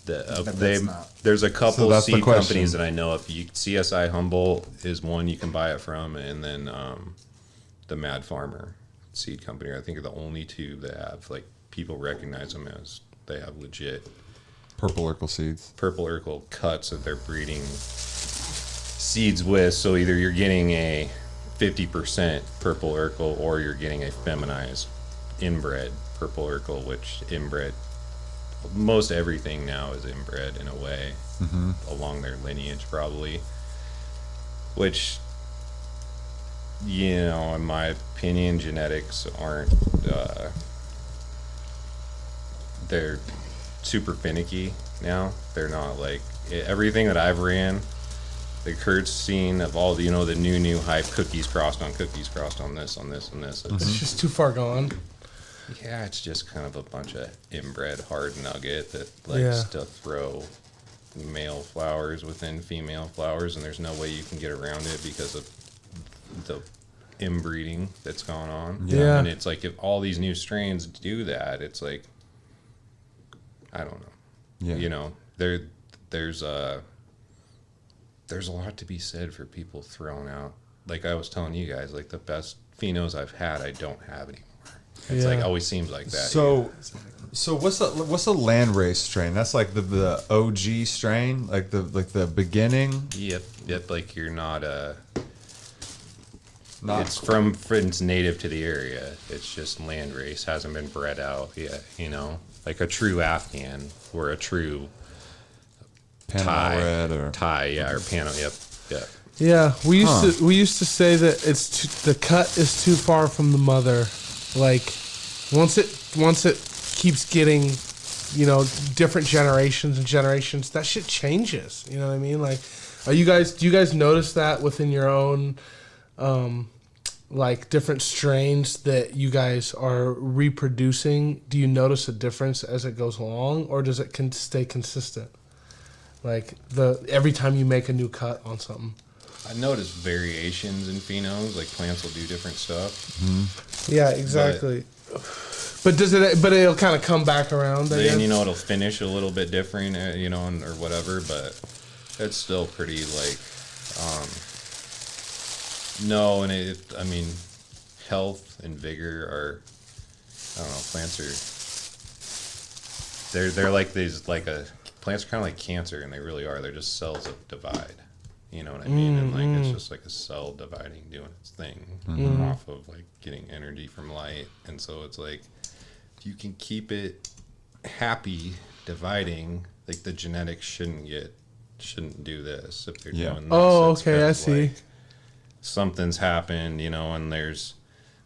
But that's not- There's a So couple that's the seed question. companies that I know of. CSI Humboldt is one you can buy it from, and then the Mad Farmer seed company. I think are the only two that have like people recognize them as they have legit Purple Urkel seeds. Purple Urkel cuts that they're breeding seeds with. So either you're getting a 50% Purple Urkel or you're getting a feminized inbred Purple Urkel, which inbred, most everything now is inbred in a way along their lineage probably, which, in my opinion, genetics aren't, they're super finicky now. They're not like everything that I've ran. The Kurt's seen of all the the new hype, cookies crossed on this on this and this. it's just too far gone. Yeah, it's just kind of a bunch of inbred hard nugget that likes to throw male flowers within female flowers, and there's no way you can get around it because of the inbreeding that's going on. Yeah. And it's like if all these new strains do that, it's like I don't know. Yeah. There's a lot to be said for people throwing out. Like I was telling you guys, like the best phenos I've had, I don't have anymore. It's like always seems like that. So what's a land race strain? That's like the OG strain, like the beginning. Yep. Like you're not Not it's native to the area. It's just land race, hasn't been bred out yet. Like a true Afghan or a true Panama red or Thai, or Pano. Yep. Yeah, we used to say that the cut is too far from the mother. Like once it keeps getting, different generations and generations, that shit changes. You know what I mean? Like, do you guys notice that within your own, like different strains that you guys are reproducing? Do you notice a difference as it goes along, or does it stay consistent? Like every time you make a new cut on something. I noticed variations in phenos, like plants will do different stuff. Yeah, exactly. But it'll kind of come back around. I Then guess? it'll finish a little bit different, or whatever. But it's still pretty like, no. And health and vigor are, I don't know. Plants are. They're like these plants are kind of like cancer, and they really are. They're just cells that divide. You know what I mean? And like it's just like a cell dividing, doing its thing off of like getting energy from light. And so it's like if you can keep it happy dividing, like the genetics shouldn't do this if they're doing this. Oh, It's okay, I 'cause, see. like, something's happened, and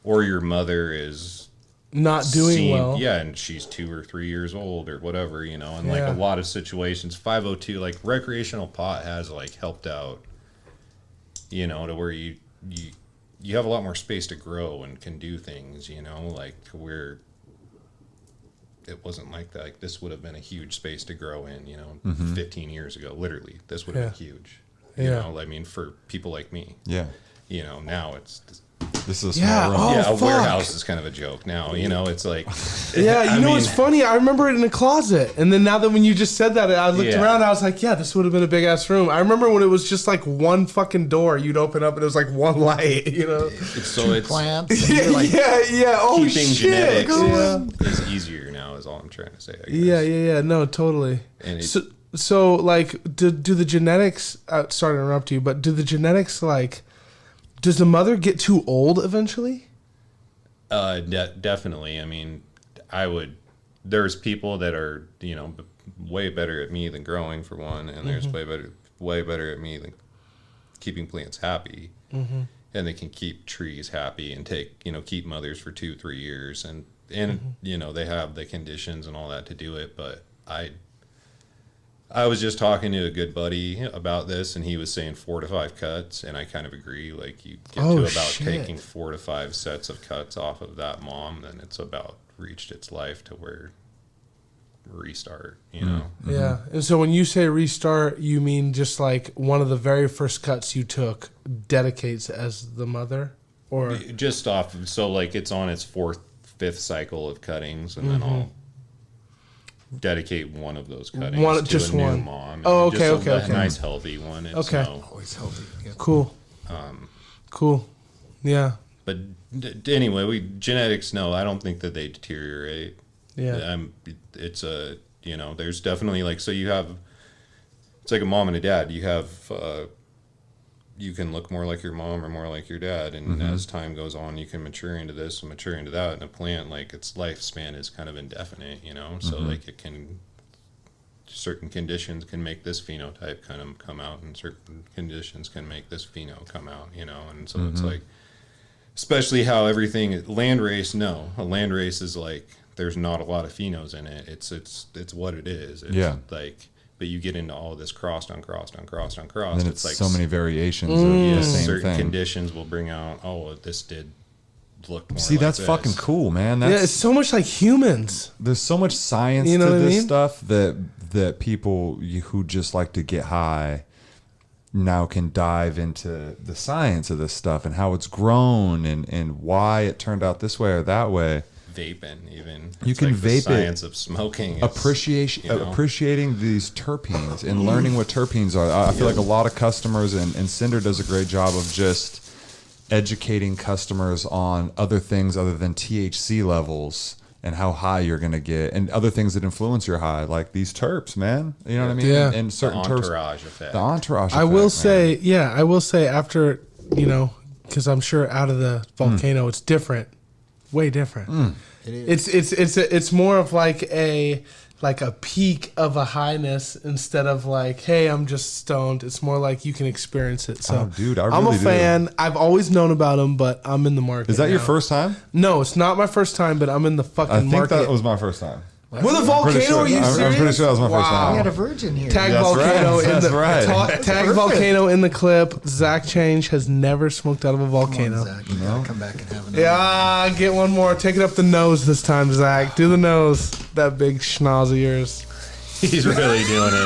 or your mother is Not doing well. Yeah, and she's 2 or 3 years old or whatever, and like Yeah. a lot of situations, 502, like recreational pot has like helped out, to where you have a lot more space to grow and can do things, like to where it wasn't like that. Like this would have been a huge space to grow in, 15 years ago, literally, this would have been huge. For people like me, yeah. Now it's. This is a Yeah, small room. oh, Yeah, a fuck. warehouse is kind of a joke now. It's like, Yeah, what's funny? I remember it in a closet, and then now that when you just said that, I looked Yeah. around. I was like, yeah, this would have been a big ass room. I remember when it was just like one fucking door you'd open up, and it was like one light. it's Plants. And you're like, yeah. Oh keeping shit. genetics Yeah. is easier now. Is all I'm trying to say. I guess. Yeah. No, totally. And So like, do the genetics? Sorry to interrupt you, but do the genetics like? Does the mother get too old eventually? Definitely. There's people that are, way better at me than growing for one, and there's way better at me than keeping plants happy, and they can keep trees happy and keep mothers for 2-3 years, and they have the conditions and all that to do it. But I was just talking to a good buddy about this, and he was saying 4 to 5 cuts, and I kind of agree. Like, you get to about taking 4 to 5 sets of cuts off of that mom, then it's about reached its life to where restart, Yeah. And so when you say restart, you mean just like one of the very first cuts you took dedicates as the mother, or just off. So like it's on its 4th, 5th cycle of cuttings, and then I'll dedicate one of those cuttings to a new mom. Oh, okay. Okay. Nice healthy one. It's Always healthy. Yeah. Cool. Cool. Yeah. But anyway, genetics. No, I don't think that they deteriorate. Yeah. It's there's definitely it's like a mom and a dad. You have, you can look more like your mom or more like your dad. And as time goes on, you can mature into this and mature into that. And a plant, like its lifespan is kind of indefinite, so like it can, certain conditions can make this phenotype kind of come out, and certain conditions can make this pheno come out, and so it's like, especially how everything, a land race is like, there's not a lot of phenos in it. It's what it is. It's but you get into all this crossed on crossed. And it's then it's like so many variations of the same certain thing. conditions will bring out, this did look more See, like that's this. fucking cool, man. It's so much like humans. There's so much science You know to what I this mean? stuff that people who just like to get high now can dive into the science of this stuff and how it's grown and why it turned out this way or that way. Vaping, even You It's can like the vape it. science of smoking. Appreciating these terpenes and learning what terpenes are. I feel like a lot of customers, and Cinder does a great job of just educating customers on other things other than THC levels and how high you're going to get, and other things that influence your high, like these terps, man. You know what I mean? Yeah. And certain The terps. entourage effect. The entourage I effect, will man. say, I will say after, because I'm sure out of the Volcano, it's different, way different. It is. It's more of like a peak of a highness instead of like, hey, I'm just stoned. It's more like you can experience it. So, Oh, dude, I I'm really a do. fan. I've always known about them, but I'm in the market. Is that your now. first time? No, it's not my first time, but I'm in the fucking I think market. that was my first time. With a I'm pretty Volcano, sure- are you I'm serious? pretty sure that was my first time. We had a virgin here. Tag That's Volcano right. in That's the right. tag perfect. Volcano in the clip. Zach Change has never smoked out of a Come on, volcano. Zach, you gotta come back and have another. Yeah, get one more. Take it up the nose this time, Zach. Do the nose. That big schnoz of yours. He's really doing it.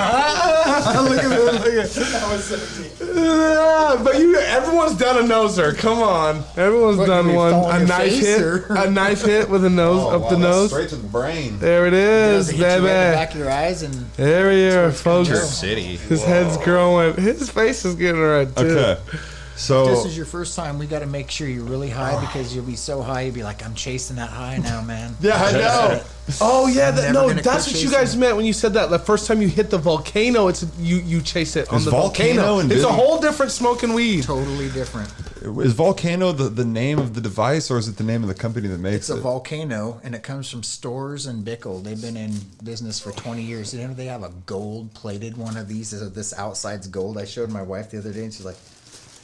Look at it. But everyone's done a noser. Come on. Everyone's What, done you one. fall on A your knife face, hit. or- A knife hit with a nose up the nose. Straight to the brain. There it Does is, it hit you right in the baby. back of your eyes and There we are, Jerk folks. City. His head's growing. His face is getting red, too. Okay. So this is your first time, we got to make sure you're really high because you'll be so high you'll be like, I'm chasing that high now, man. yeah, I know. Oh yeah, Never no, gonna that's quit what you guys chasing. meant when you said that. The first time you hit the volcano, it's you chase it on Is the Volcano volcano. and It's a Diddy- whole different smoking weed. Totally different. Is Volcano the name of the device, or is it the name of the company that makes It's a it? volcano, and it comes from Stores and Bickle. They've been in business for 20 years. You know, they have a gold-plated one of these. This outside's gold. I showed my wife the other day, and she's like,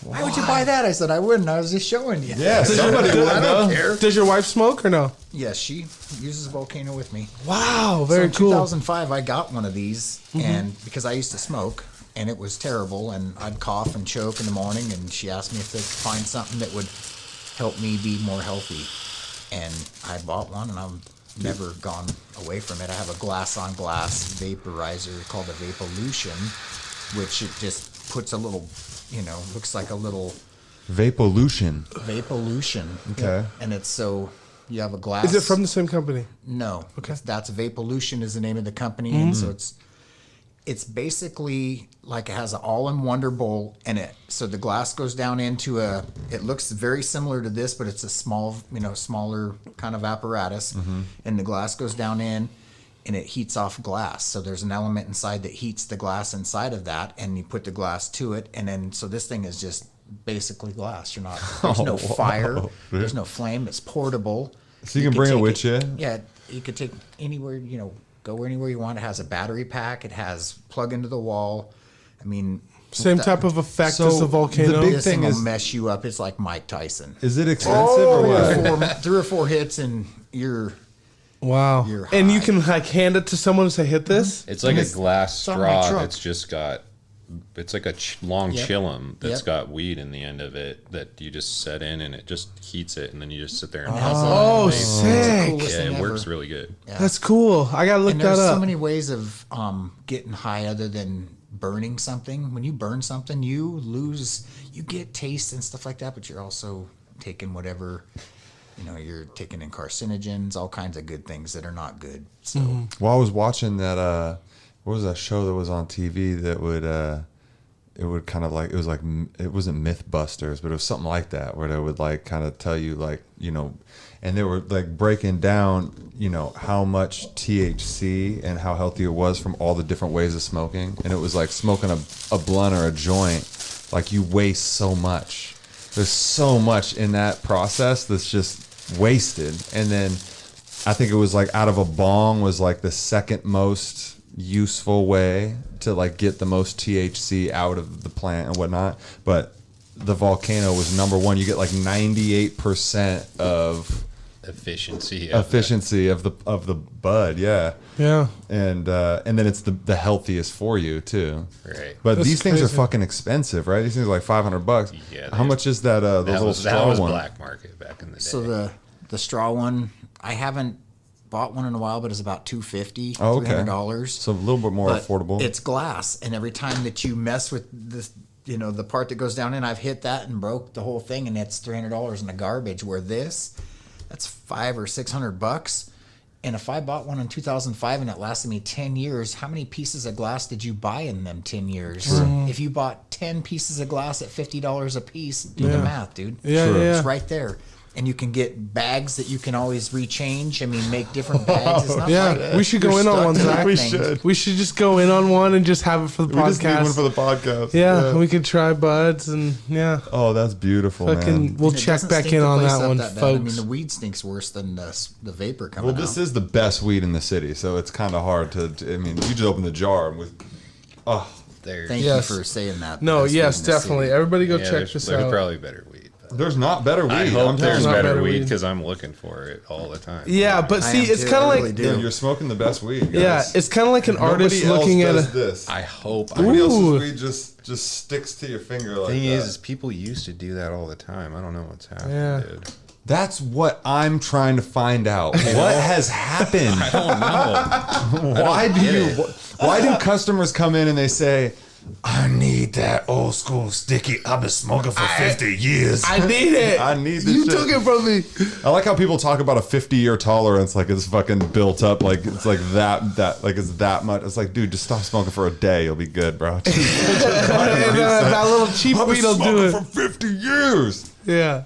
why would you buy that? I said, I wouldn't. I was just showing you. Yeah, somebody would I don't know. care. Does your wife smoke or no? Yes, she uses Volcano with me. Wow, So very in cool. 2005, I got one of these, and because I used to smoke, and it was terrible, and I'd cough and choke in the morning, and she asked me if they could find something that would help me be more healthy, and I bought one, and I've never gone away from it. I have a glass-on-glass vaporizer called a Vapolution, which it just puts a little, looks like a little Vapolution. Vapolution. Okay. And it's so you have a glass. Is it from the same company? No. Okay. That's Vapolution is the name of the company, and so it's basically like it has an all-in-wonder bowl, and so the glass goes down into it looks very similar to this, but it's a smaller kind of apparatus, and the glass goes down in, and it heats off glass. So there's an element inside that heats the glass inside of that, and you put the glass to it, and then so this thing is just basically glass. There's no fire, there's no flame. It's portable. So you can could bring it take with you? Yeah, you could take anywhere, go anywhere you want. It has a battery pack. It has plug into the wall. I mean, Same type of effect So as the volcano. the big This thing thing will is- mess you up. It's like Mike Tyson. Is it expensive or what? 3 or 4 hits and you're Wow. You're And you high. can like hand it to someone and say, hit this? It's like a glass it's on my straw truck. that's just got. It's like a long Yep. chillum that's Yep. got weed in the end of it that you just set in and it just heats it and then you just sit there and Oh, sick. coolest yeah, thing it works ever. really good. Yeah. That's cool. I got to look And that there's up. so many ways of getting high other than burning something. When you burn something, you get taste and stuff like that, but you're also taking whatever, you're taking in carcinogens, all kinds of good things that are not good. So Well, I was watching that. What was that show that was on TV that would? It would kind of like it wasn't MythBusters, but it was something like that where they would like kind of tell you like and they were like breaking down how much THC and how healthy it was from all the different ways of smoking, and it was like smoking a blunt or a joint, like you waste so much. There's so much in that process that's just wasted, and then I think it was like out of a bong was like the second most useful way to like get the most THC out of the plant and whatnot, but the volcano was number one. You get like 98% of Efficiency. of the bud, yeah, Yeah. and then it's the healthiest for you too. Right. But That's these things are crazy. fucking expensive, right? These things are like $500. Yeah, How much is that? Those That little was, straw that was one. black market back in the day. So the straw one, I haven't bought one in a while, but it's about $250, Oh, okay. $300. So a little bit more But affordable. It's glass, and every time that you mess with this, the part that goes down in, I've hit that and broke the whole thing, and it's $300 in the garbage. Where that's $500 or $600. And if I bought one in 2005 and it lasted me 10 years, how many pieces of glass did you buy in them 10 years? If you bought 10 pieces of glass at $50 a piece, do the math, dude. Yeah, Sure. yeah. It's right there. And you can get bags that you can always rechange. I mean, make different bags. It's not Yeah, like we should go you're in on stuck one, to Zach. that We thing. should. We should just go in on one and just have it for the We podcast. just need one for the podcast. yeah, we could try buds and yeah. Oh, that's beautiful, Fucking, man. we'll And it check doesn't back stink in the on place that up one, that bad. I mean, folks. the weed stinks worse than the vapor coming Well, out. this is the best weed in the city, so it's kind of hard to. I mean, you just open the jar with. Oh, there. Thank Yes. you for saying that. No, Best weed yes, in the definitely. city. Everybody go Yeah, check there's this out. probably better weed. but there's not better weed. I hope I'm there's telling you. better weed weed. because I'm looking for it all the time. Yeah, but I see, am it's too. kind of I like really do. Dude, you're smoking the best weed, guys. yeah, it's kind of like an artist Nobody looking at else a. does this. I hope. Nobody Ooh. else's weed just sticks to your finger like The thing that. is people used to do that all the time. I don't know what's happening, Yeah. dude. That's what I'm trying to find out. What has happened? I don't know. Why do customers come in and they say, I need that old school sticky. I've been smoking for 50 years. I need it. I need this You shit. took it from me. I like how people talk about a 50-year tolerance like it's fucking built up, like it's like that like it's that much. It's like, dude, just stop smoking for a day. You'll be good, bro. that little cheap I've been weed will do smoking it. for 50 years. Yeah.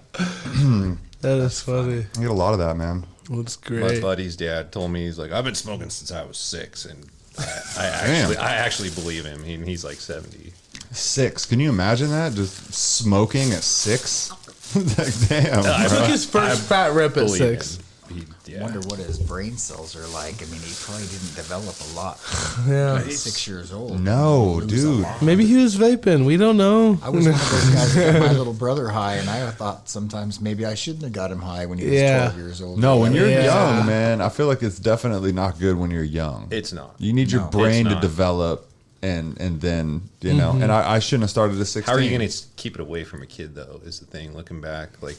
That is funny. I get a lot of that, man. That's My great. buddy's dad told me, he's like, I've been smoking since I was 6, and I actually believe him. He's like 70. 6. Can you imagine that? Just smoking at 6? Like, damn. I Took his first fat rip at believe 6. him. Yeah. Wonder what his brain cells are like. I mean, he probably didn't develop a lot. Yeah. At 6 years old. No, Lose a dude. lot. Maybe he was vaping. We don't know. I was one of those guys that got my little brother high, and I thought sometimes maybe I shouldn't have got him high when he was Yeah. 12 years old. No, when you're Yeah. young, man, I feel like it's definitely not good when you're young. It's not. You need your No. brain It's to not. develop, and then, you know, and I shouldn't have started at 16. How are you going to keep it away from a kid, though, is the thing, looking back. Like,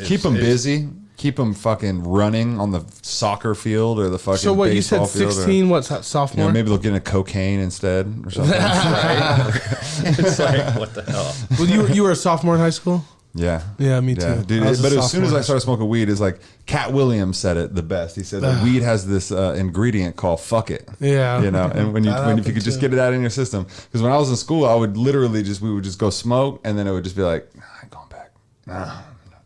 keep them busy? Keep them fucking running on the soccer field or the fucking So what, you said baseball field, 16, what's that, or, sophomore? you know, maybe they'll get into cocaine instead or something. It's like, what the hell? Well, you were a sophomore in high school? Yeah. Yeah, me too. Dude, I was a but as soon as sophomore. I started smoking weed, it's like Cat Williams said it the best. He said that weed has this ingredient called "fuck it." Yeah. you know, and when if you happened could just too. get it out in your system. Because when I was in school, I would literally we would just go smoke, and then it would just be like, "Nah, I ain't going back.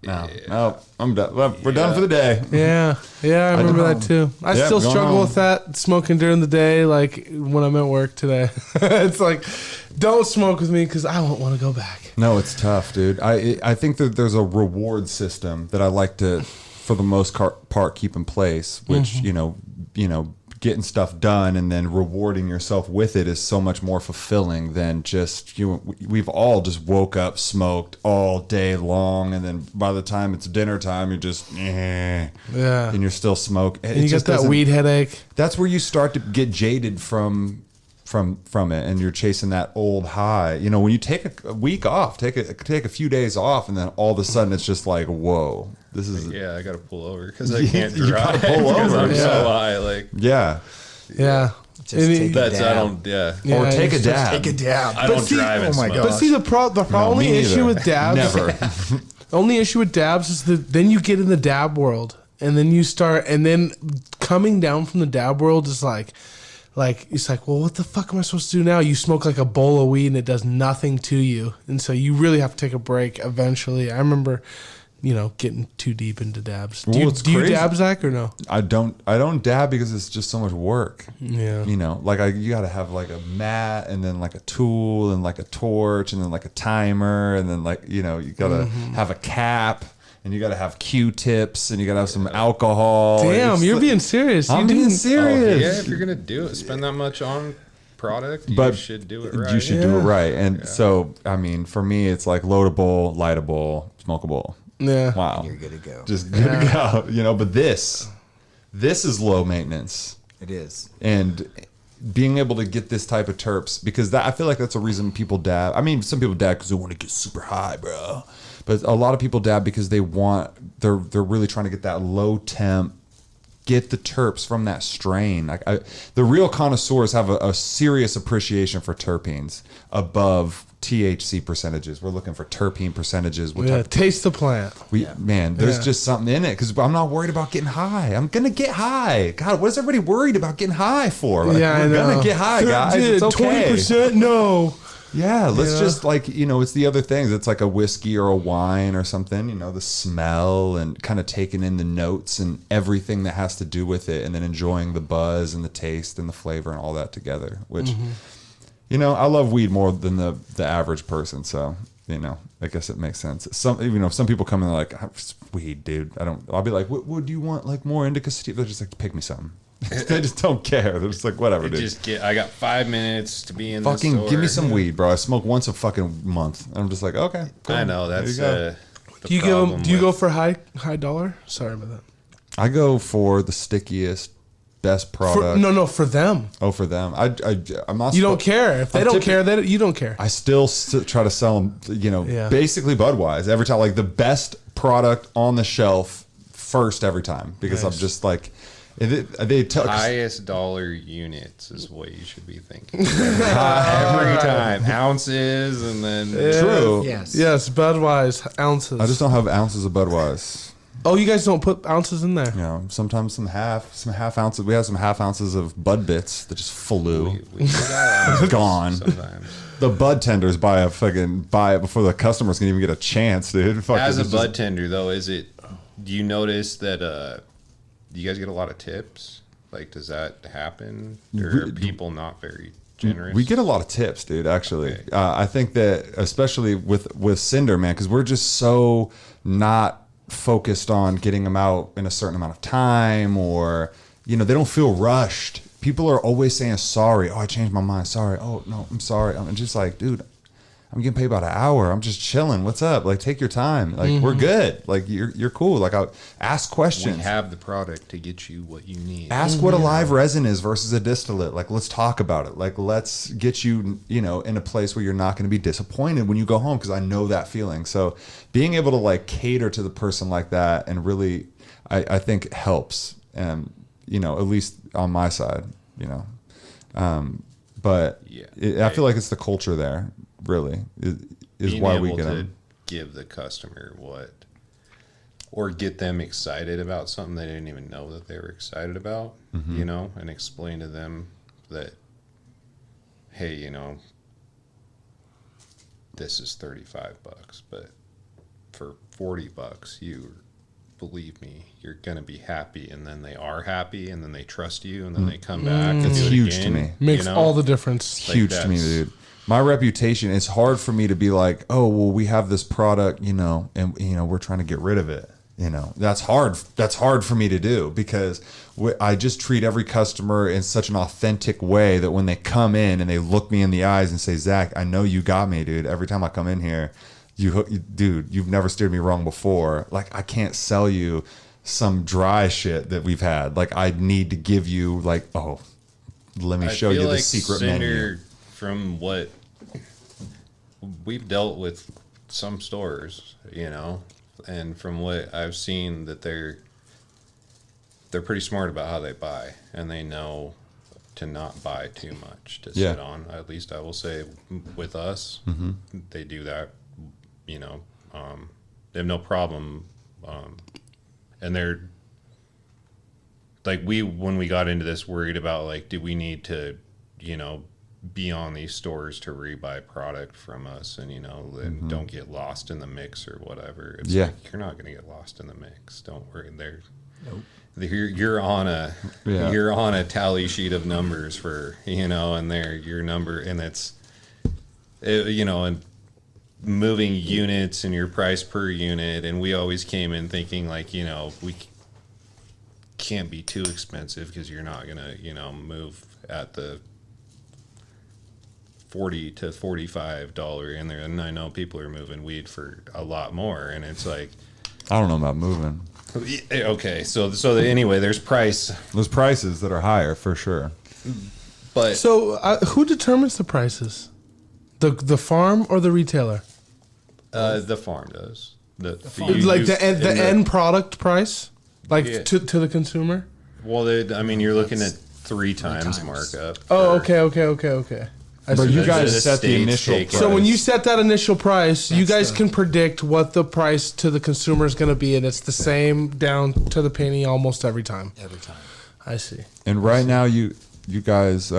No, I'm done. Well, we're done for the day. Yeah, I remember that too. I Yeah, still going struggle home. with that, smoking during the day, like when I'm at work today. It's like, don't smoke with me because I won't want to go back. No, it's tough, dude. I think that there's a reward system that I like to, for the most part, keep in place, which Mm-hmm. you know, getting stuff done and then rewarding yourself with it is so much more fulfilling than just we've all just woke up, smoked all day long, and then by the time it's dinner time you're just and you're still smoking, and you get that weed headache. That's where you start to get jaded from it, and you're chasing that old high. When you take a week off, take a few days off, and then all of a sudden it's just like, whoa, this is I gotta pull over because I can't drive. You gotta pull over. I'm so high. Like yeah. Just take a that's dab. I don't or take a dab. Take a dab. I don't drive. Oh my god! god! But see, the only me issue neither. with dabs, Never. only issue with dabs is that then you get in the dab world, and then you start, and then coming down from the dab world is like it's like, well, what the fuck am I supposed to do now? You smoke like a bowl of weed and it does nothing to you, and so you really have to take a break eventually. I remember, getting too deep into dabs. Do you dab, Zach, or no? I don't dab because it's just so much work. Yeah. You got to have like a mat, and then like a tool, and like a torch, and then like a timer, and then you got to have a cap, and you got to have Q-tips, and you got to have some alcohol. Damn, you're being serious. I'm being serious. Yeah, if you're gonna do it, spend that much on product, you But should do it right. You should do it right. And so, I mean, for me, it's like loadable, lightable, smokable. Yeah. Wow. You're good to go. Just good to go. But this is low maintenance. It is. And being able to get this type of terps, because I feel like that's a reason people dab. I mean, some people dab because they want to get super high, bro. But a lot of people dab because they're really trying to get that low temp, get the terps from that strain. The real connoisseurs have a serious appreciation for terpenes above THC percentages. We're looking for terpene percentages. Taste the plant. There's just something in it, because I'm not worried about getting high. I'm gonna get high. God, what is everybody worried about getting high for? We're gonna get high, guys. It's okay. 20%, no. Yeah, let's just it's the other things. It's like a whiskey or a wine or something, the smell and kind of taking in the notes and everything that has to do with it, and then enjoying the buzz and the taste and the flavor and all that together, which, I love weed more than the average person. So, I guess it makes sense. Some people come in and they're like, weed, dude. I'll be like, what do you want? Like more indica sativa? They're just like, pick me something. They just don't care. They're just like, whatever, dude. I got 5 minutes to be in fucking the store. Give me some weed, bro. I smoke once a fucking month. And I'm just like, okay, cool. I know that's There you the Do you go for high dollar? Sorry about that. I go for the stickiest, best product. For them. Oh, for them. I'm not. You don't care if they don't care. You don't care. I still try to sell them. Basically Budwise every time. Like the best product on the shelf first every time, because Nice. I'm just like. They tell highest dollar units is what you should be thinking. Every time, ounces, and then True. Yes. Yes, Budwise ounces. I just don't have ounces of Budwise. Oh, you guys don't put ounces in there? Sometimes some half ounces. We have some half ounces of Bud Bits that just flew. we got Gone. sometimes. The bud tenders buy it before the customers can even get a chance, dude. As a bud tender, though, do you notice that do you guys get a lot of tips? Like, does that happen? Or are people not very generous? We get a lot of tips, dude, actually. Okay. I think that especially with Cinder, man, because we're just so not focused on getting them out in a certain amount of time, or, they don't feel rushed. People are always saying, sorry. Oh, I changed my mind. Sorry. Oh, no, I'm sorry. I'm just like, dude, I'm getting paid about an hour. I'm just chilling. What's up? Like, take your time. Like, we're good. Like, you're cool. Like, I'll ask questions. We have the product to get you what you need. Ask what a live resin is versus a distillate. Like, let's talk about it. Like, let's get you, in a place where you're not going to be disappointed when you go home, because I know that feeling. So being able to like cater to the person like that, and really, I think helps. And, at least on my side, but I feel like it's the culture there. Really, is why we get them. Give the customer or get them excited about something they didn't even know that they were excited about, and explain to them that, hey, this is $35, but for $40, you believe me, you're gonna be happy, and then they are happy, and then they trust you, and then they come back. And It's do it huge again, to me. Makes all the difference. Like, Huge to me, dude. My reputation, it's hard for me to be like, oh, well, we have this product, and we're trying to get rid of it. You know, that's hard. That's hard for me to do because I just treat every customer in such an authentic way that when they come in and they look me in the eyes and say, Zach, I know you got me, dude. Every time I come in here, dude, you've never steered me wrong before. Like, I can't sell you some dry shit that we've had. Like, I need to give you like, oh, let me show you the secret menu. From what we've dealt with some stores, you know, and from what I've seen, that they're pretty smart about how they buy, and they know to not buy too much to sit on. At least I will say with us, they do that. You know, they have no problem, and they're like, when we got into this, worried about like, do we need to, you know, be on these stores to rebuy product from us, and you know, and don't get lost in the mix or whatever. It's like, you're not going to get lost in the mix. Don't worry. You're on a tally sheet of numbers for, you know, and they're your number, and you know, and moving units and your price per unit. And we always came in thinking like, you know, we can't be too expensive because you're not going to, you know, move at the $40 to $45 in there, and I know people are moving weed for a lot more, and it's like, I don't know about moving. Okay, so anyway, there's prices that are higher for sure. But So who determines the prices? The farm or the retailer? the farm does. The end product price, like to the consumer. Well, I mean, you're looking at three times markup. Oh, okay. But you guys The set the states initial take- price. So when you set that initial price, you guys can predict what the price to the consumer is going to be, and it's the same down to the penny almost every time. Every time. I see. And right now, you guys,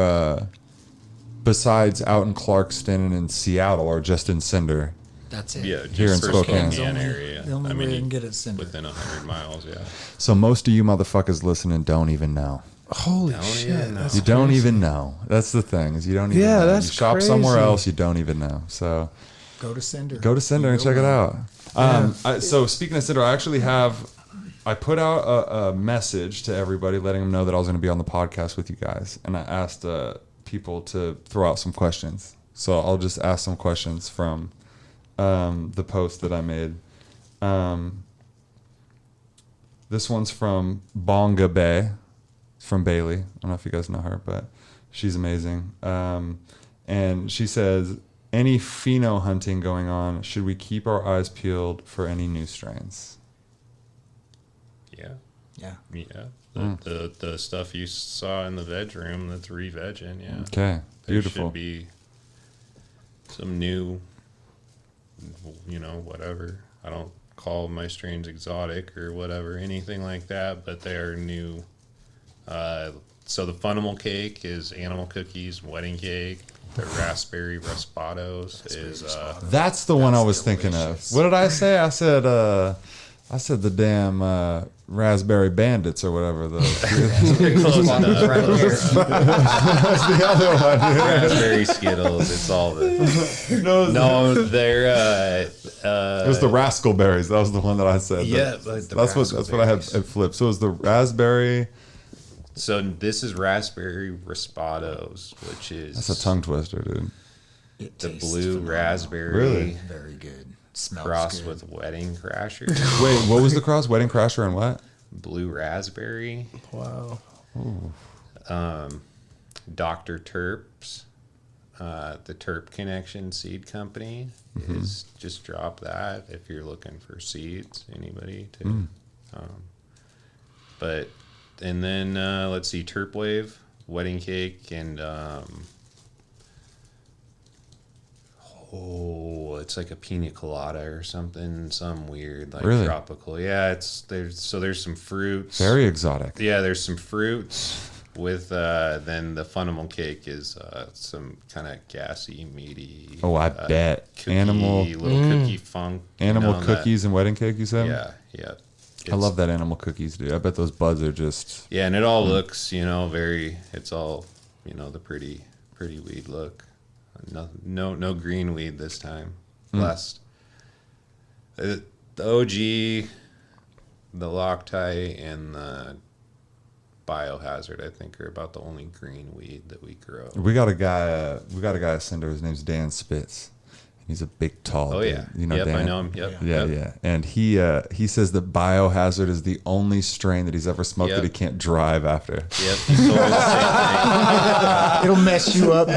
besides out in Clarkston and in Seattle, are just in Cinder. That's it. Yeah, Here in just Spokane. Spokane area. The only way you can get it Cinder. Within 100 miles. Yeah. So most of you motherfuckers listening don't even know. Holy Don't shit! even know. That's You don't crazy. even know. That's the thing, is you don't even know. Yeah, that's you shop somewhere crazy. else, you don't even know. So Go to Cinder. go to Cinder and check it out. So speaking of Cinder, I put out a message to everybody letting them know that I was going to be on the podcast with you guys. And I asked people to throw out some questions. So I'll just ask some questions from the post that I made. This one's from Bonga Bay. From Bailey. I don't know if you guys know her, but she's amazing. And she says, any pheno hunting going on? Should we keep our eyes peeled for any new strains? Yeah. Yeah. The stuff you saw in the veg room that's re-vegging, yeah. Okay, beautiful. There should be some new, you know, whatever. I don't call my strains exotic or whatever, anything like that, but they are new. So the funnel cake is animal cookies, wedding cake. The raspberry raspados is That's the one I was thinking of. What did I say? I said the damn raspberry bandits or whatever. close enough. Right here. That's the other one. Raspberry Skittles. It's all the no. They're It was the Rascalberries. That was the one that I said. Yeah, that's what I had it flipped. So it was the raspberry. So this is raspberry raspados, which is That's a tongue twister, dude. It the tastes blue phenomenal. raspberry Really? Very good. Smells crossed good. with wedding crasher. Wait, what was the cross? Wedding Crasher and what? Blue raspberry. Wow. Dr. Terps, the Terp Connection Seed Company is just drop that if you're looking for seeds. Anybody to, but and then let's see, Terp Wave, wedding cake, and it's like a pina colada or something, some weird like Really? tropical. Yeah, there's some fruits. Very exotic. Yeah, there's some fruits with then the funnel cake is some kind of gassy, meaty. Oh, I bet. Cookie, Animal cookie funk. animal that- cookies and wedding cake, you said? Yeah. I love that animal cookies, dude. I bet those buds are just... Yeah, and it all looks, it's all, the pretty weed look. No green weed this time. Blessed. The OG the Loctite and the Biohazard, I think, are about the only green weed that we grow. We got a guy. We got a guy at Cinder. His name's Dan Spitz. He's a big, tall. Oh dude. yeah, You know yep, Dan? I know him. Yep, Yeah, yep. yeah. And he says that Biohazard is the only strain that he's ever smoked Yep. that he can't drive after. Yep, he told me the same It'll mess you up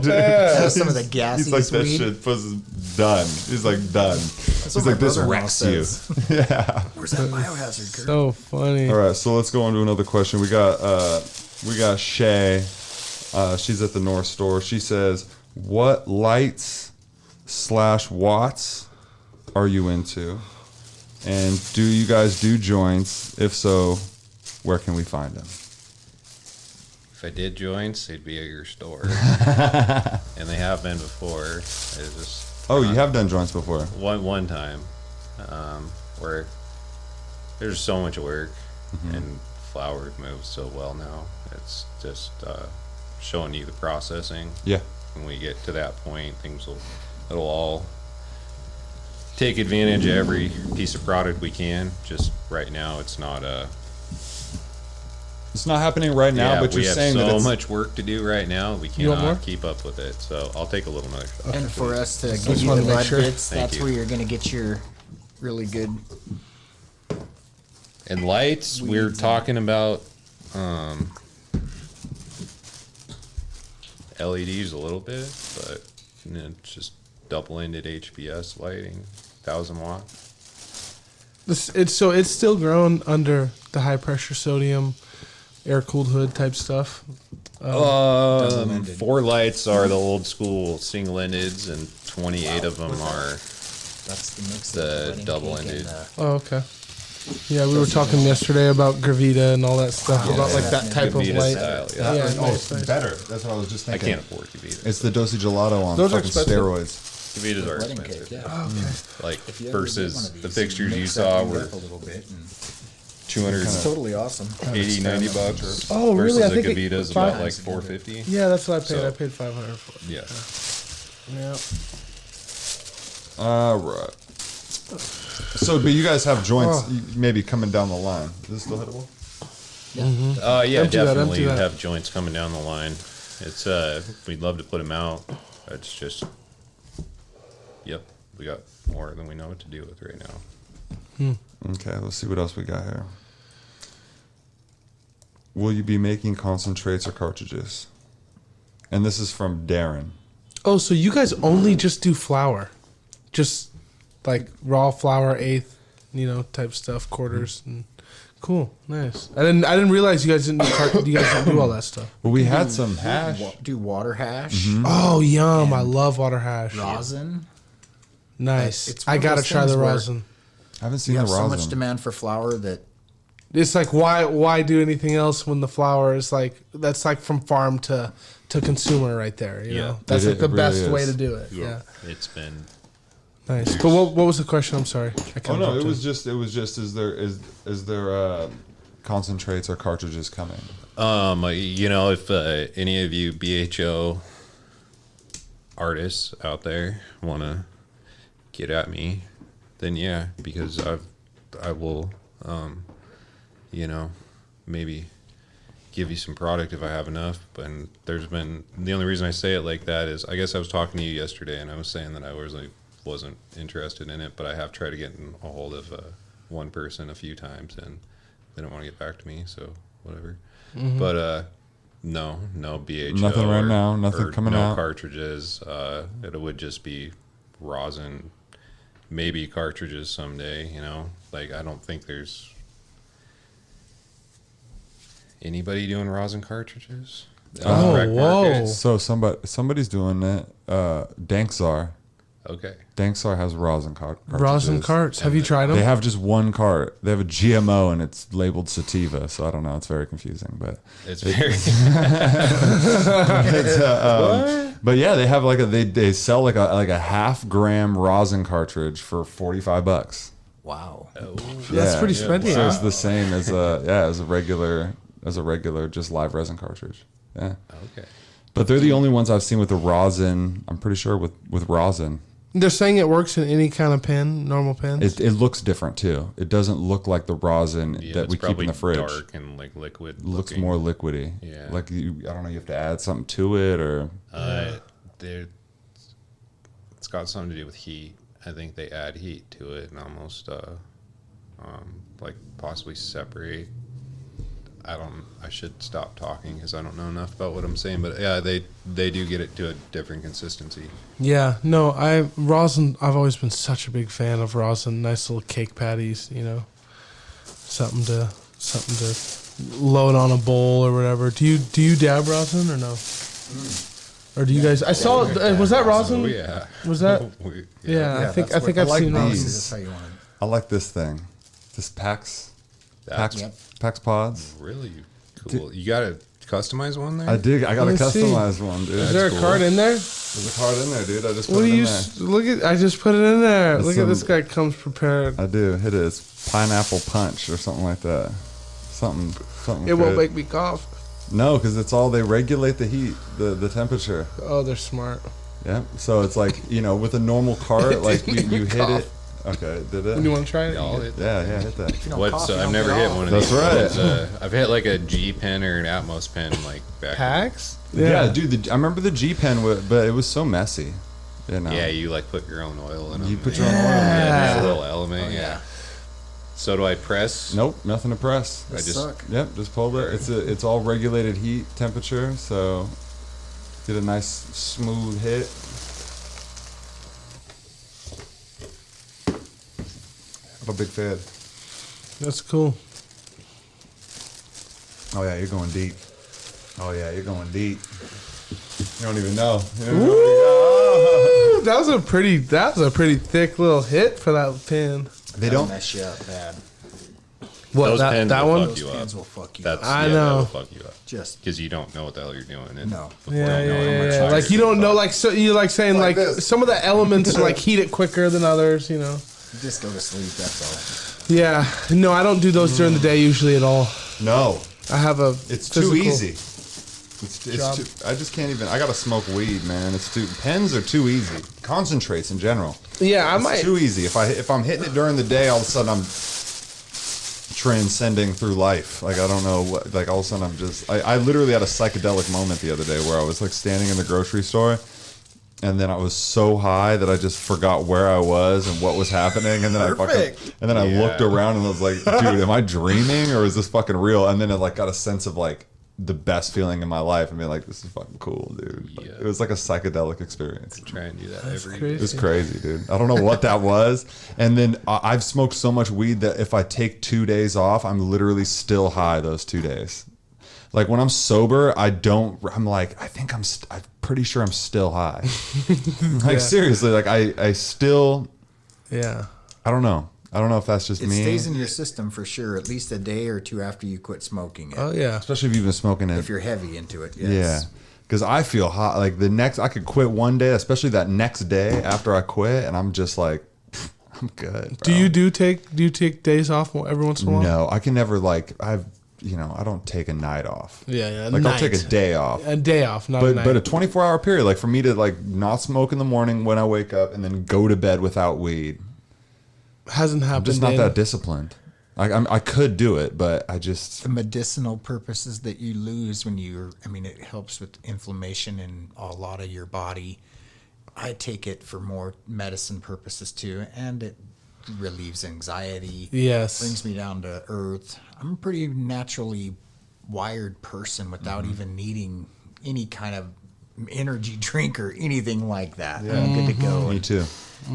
good. Some of the gassy He's like, that weed. shit was done. He's like, done. That's He's what my like, this brother-in-law wrecks you. says. Yeah. Where's that biohazard, Kurt? So funny. All right, so let's go on to another question. We got Shay. She's at the North Store. She says, "What lights/watts are you into? And do you guys do joints? If so, where can we find them?" If I did joints, they'd be at your store, and they have been before. It's just Oh, you have done joints before. one time where there's so much work and flour moves so well now. It's just showing you the processing. Yeah. When we get to that point, it'll all take advantage of every piece of product we can. Just right now, it's not It's not happening right now, but we you're have saying that so it's much work to do right now. We You want more? cannot keep up with it. So I'll take a little more. And for us to Just give you wanna the make mud sure. bits, Thank that's you. where you're going to get your really good. And lights, we're Weeds. talking about LEDs a little bit, but just double-ended HPS lighting, 1,000 watt. It's still grown under the high pressure sodium, air cooled hood type stuff. Double-ended. 4 lights are the old school single-endeds, and 28 of them are. That's the mix. The of wedding cake double-ended. and the- Oh, okay. Yeah, we were talking yesterday about Gravita and all that stuff, about like that type of Gavita light. style, Yeah, yeah. nice, nice. better. That's what I was just I thinking. can't afford Gavita. It's the Dosey Gelato on Those are fucking expensive. steroids. Gavitas are wedding expensive. cake, yeah. Oh, okay. Like If you ever get one versus of the these, fixtures you mix saw that were up a little bit and 200, it's totally awesome. 80, 90 bucks. Oh, really? Versus I a think it- Gavita's five- about like 450. Yeah, that's what I paid. So- I paid $500 for it. Yeah. Yeah. All right. So, but you guys have joints maybe coming down the line. Is this still hittable? Yeah, Empty that, definitely. empty You that. have joints coming down the line. It's we'd love to put them out. It's just, yep, we got more than we know what to do with right now. Okay, let's see what else we got here. Will you be making concentrates or cartridges? And this is from Darren. Oh, so you guys only just do flour, just like raw flour, eighth, type stuff, quarters, and cool, nice. I didn't realize you guys didn't do all that stuff. Well, we had some hash. Do water hash, Oh, yum! I love water hash. rosin. Nice. It's one I of gotta those try the things where- rosin. I haven't seen We the have so rosin. much demand for flour that It's like why do anything else when the flour is like that's like from farm to consumer right there. You Yeah. know that's It like the really best is. way to do it. Yeah, It's been nice. But what was the question? I'm sorry. I Oh kinda no, jumped it in. was just is there concentrates or cartridges coming? if any of you BHO artists out there want to get at me, then yeah, because I will, maybe give you some product if I have enough. And there's been, the only reason I say it like that is, I guess I was talking to you yesterday and I was saying that I wasn't interested in it, but I have tried to get in a hold of one person a few times and they don't want to get back to me, so whatever. But no BHO. Nothing right now, nothing coming no out. cartridges. It would just be rosin, maybe cartridges someday. Like I don't think there's anybody doing rosin cartridges. on the Oh, rec whoa. market. So somebody's doing it. Danksar. Okay. Danksar has rosin cartridges. Rosin carts. Have you tried them? They have just one cart. They have a GMO and it's labeled sativa. So I don't know. It's very confusing, but It's very but yeah, they have they sell like a half gram rosin cartridge for $45. wow. That's pretty spendy, So huh? it's the same as a regular just live resin cartridge. Yeah. okay. But they're the only ones I've seen with the rosin. I'm pretty sure with rosin. They're saying it works in any kind of pen, normal pens. It looks different too. It doesn't look like the rosin that we keep in the fridge. Dark and like liquid. It looks looking. more liquidy. Yeah. Like I don't know. You have to add something to it, or It's got something to do with heat. I think they add heat to it and almost like possibly separate. I should stop talking because I don't know enough about what I'm saying, but yeah, they do get it to a different consistency. Yeah, no, rosin. I've always been such a big fan of rosin. Nice little cake patties, something to load on a bowl or whatever. Do you dab rosin or no? Or do you guys? I saw. Was that rosin? Oh, yeah. Was that? Yeah. I think I've like seen rosin. these. That's how you want it. I like this thing. This PAX Yep. pods. Really cool. You got a customized one there? I did. I got a Let me see. customized one, dude. Is there a card in there? There's a card in there, dude. I just What put do it in you there. look at? I just put it in there. It's Look at this guy comes prepared. I do. It is pineapple punch or something like that. Something. It won't good. make me cough. No, because they regulate the heat, the temperature. Oh, they're smart. Yeah. So it's like with a normal cart, like you hit it. Okay, did it? You want to try it? Yeah, I'll hit that. Yeah, hit that. If you don't What's cough, you I've don't never get hit off. one of That's these. right. I've hit like a G pen or an Atmos pen like back. Packs? Yeah, dude. I remember the G pen, but it was so messy. Yeah, you like put your own oil in them. You put your own oil in Yeah, it. a little element. Yeah. So do I press? Nope, nothing to press. I just Suck. Yep, just pulled it. It's all regulated heat temperature, so get a nice smooth hit. I'm a big fan. That's cool. Oh yeah, you're going deep. Oh yeah, you're going deep. You don't even know. You don't even know. That was a pretty thick little hit for that pin. They That'll don't. mess you up bad. What Those pens that will one? fuck you up. Pens will fuck you That's up. I yeah, know. That'll fuck you up. Just Because you don't know what the hell you're doing. And No. before Yeah, you know it, yeah, much yeah. higher Like you than don't know, fuck. like so you're like saying Like like this. some of the elements like heat it quicker than others. just go to sleep. That's all. Yeah. No, I don't do those during the day usually at all. No, I have a. it's physical- too easy. It's Job. too, I just can't even. I gotta smoke weed, man. Pens are too easy. Concentrates in general. Yeah, I It's might. too easy. If I'm hitting it during the day, all of a sudden I'm transcending through life. Like I don't know what. Like all of a sudden I'm just. I literally had a psychedelic moment the other day where I was like standing in the grocery store, and then I was so high that I just forgot where I was and what was happening, and then I looked around and I was like, dude, am I dreaming or is this fucking real? And then I like got a sense of like the best feeling in my life and be like, this is fucking cool, dude. Like, Yeah. it was like a psychedelic experience. Try and do that That's every crazy. It was crazy, dude. I don't know what that was. And then I've smoked so much weed that if I take 2 days off, I'm literally still high those 2 days. Like when I'm sober, I'm like, I'm pretty sure I'm still high. Like seriously, like I still, Yeah. I don't know. I don't know if that's just It me. stays in your system for sure, at least a day or two after you quit smoking it. Oh yeah. Especially if you've been smoking it. If you're heavy into it, yes. Yeah. Because I feel hot. Like I could quit one day, especially that next day after I quit, and I'm just like, I'm good. Bro. Do you take days off every once in a while? No, I can never I don't take a night off. Yeah. Like I'll take a day off. A day off, not a night. But a 24-hour period, like for me to like not smoke in the morning when I wake up and then go to bed without weed. hasn't happened. I'm just not in- that disciplined. I could do it, but I just The medicinal purposes that you lose when it helps with inflammation in a lot of your body. I take it for more medicine purposes too, and it relieves anxiety. Yes. Brings me down to earth. I'm a pretty naturally wired person without even needing any kind of energy drink or anything like that. I'm good to go. me too.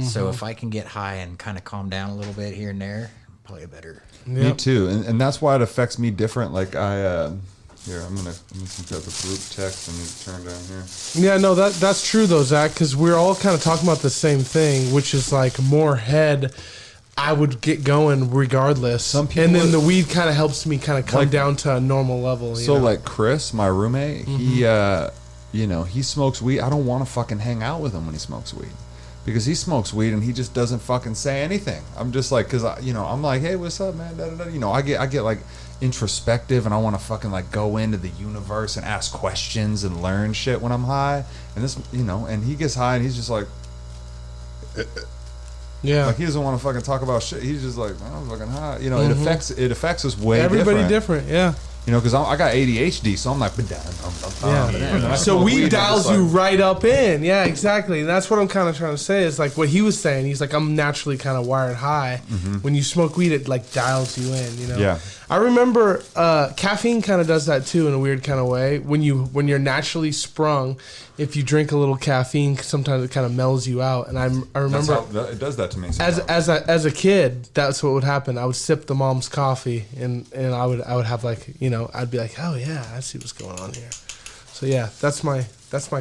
So if I can get high and kind of calm down a little bit here and there, probably better. Me Yep. too, and that's why it affects me different. Like I'm gonna some type of group text and turn down here. Yeah, no, that's true though, Zach, because we're all kind of talking about the same thing, which is like more head. I would get going regardless, Some people and then would- the weed kind of helps me kind of come Like- down to a normal level. You So know? like Chris, my roommate, he he smokes weed. I don't want to fucking hang out with him when he smokes weed. Because he smokes weed and he just doesn't fucking say anything. I'm just like, cause I'm like, hey, what's up, man? Da, da, da. I get like introspective and I want to fucking like go into the universe and ask questions and learn shit when I'm high. And this, and he gets high and he's just like, Yeah. Like he doesn't want to fucking talk about shit. He's just like, I'm fucking hot. You know, it affects us way Everybody different. Yeah. You know, because I got ADHD, so I'm like, Yeah. So weed dials you right up in. Yeah, exactly. And that's what I'm kind of trying to say is like what he was saying. He's like, I'm naturally kind of wired high. When you smoke weed, it like dials you in, you know? Yeah. I remember caffeine kind of does that too in a weird kind of way. When you're naturally sprung, if you drink a little caffeine, sometimes it kind of mellows you out. And I remember it does that to me. as a kid, that's what would happen. I would sip the mom's coffee, and I would have like, you know, I'd be like, oh yeah, I see what's going on here. So yeah, that's my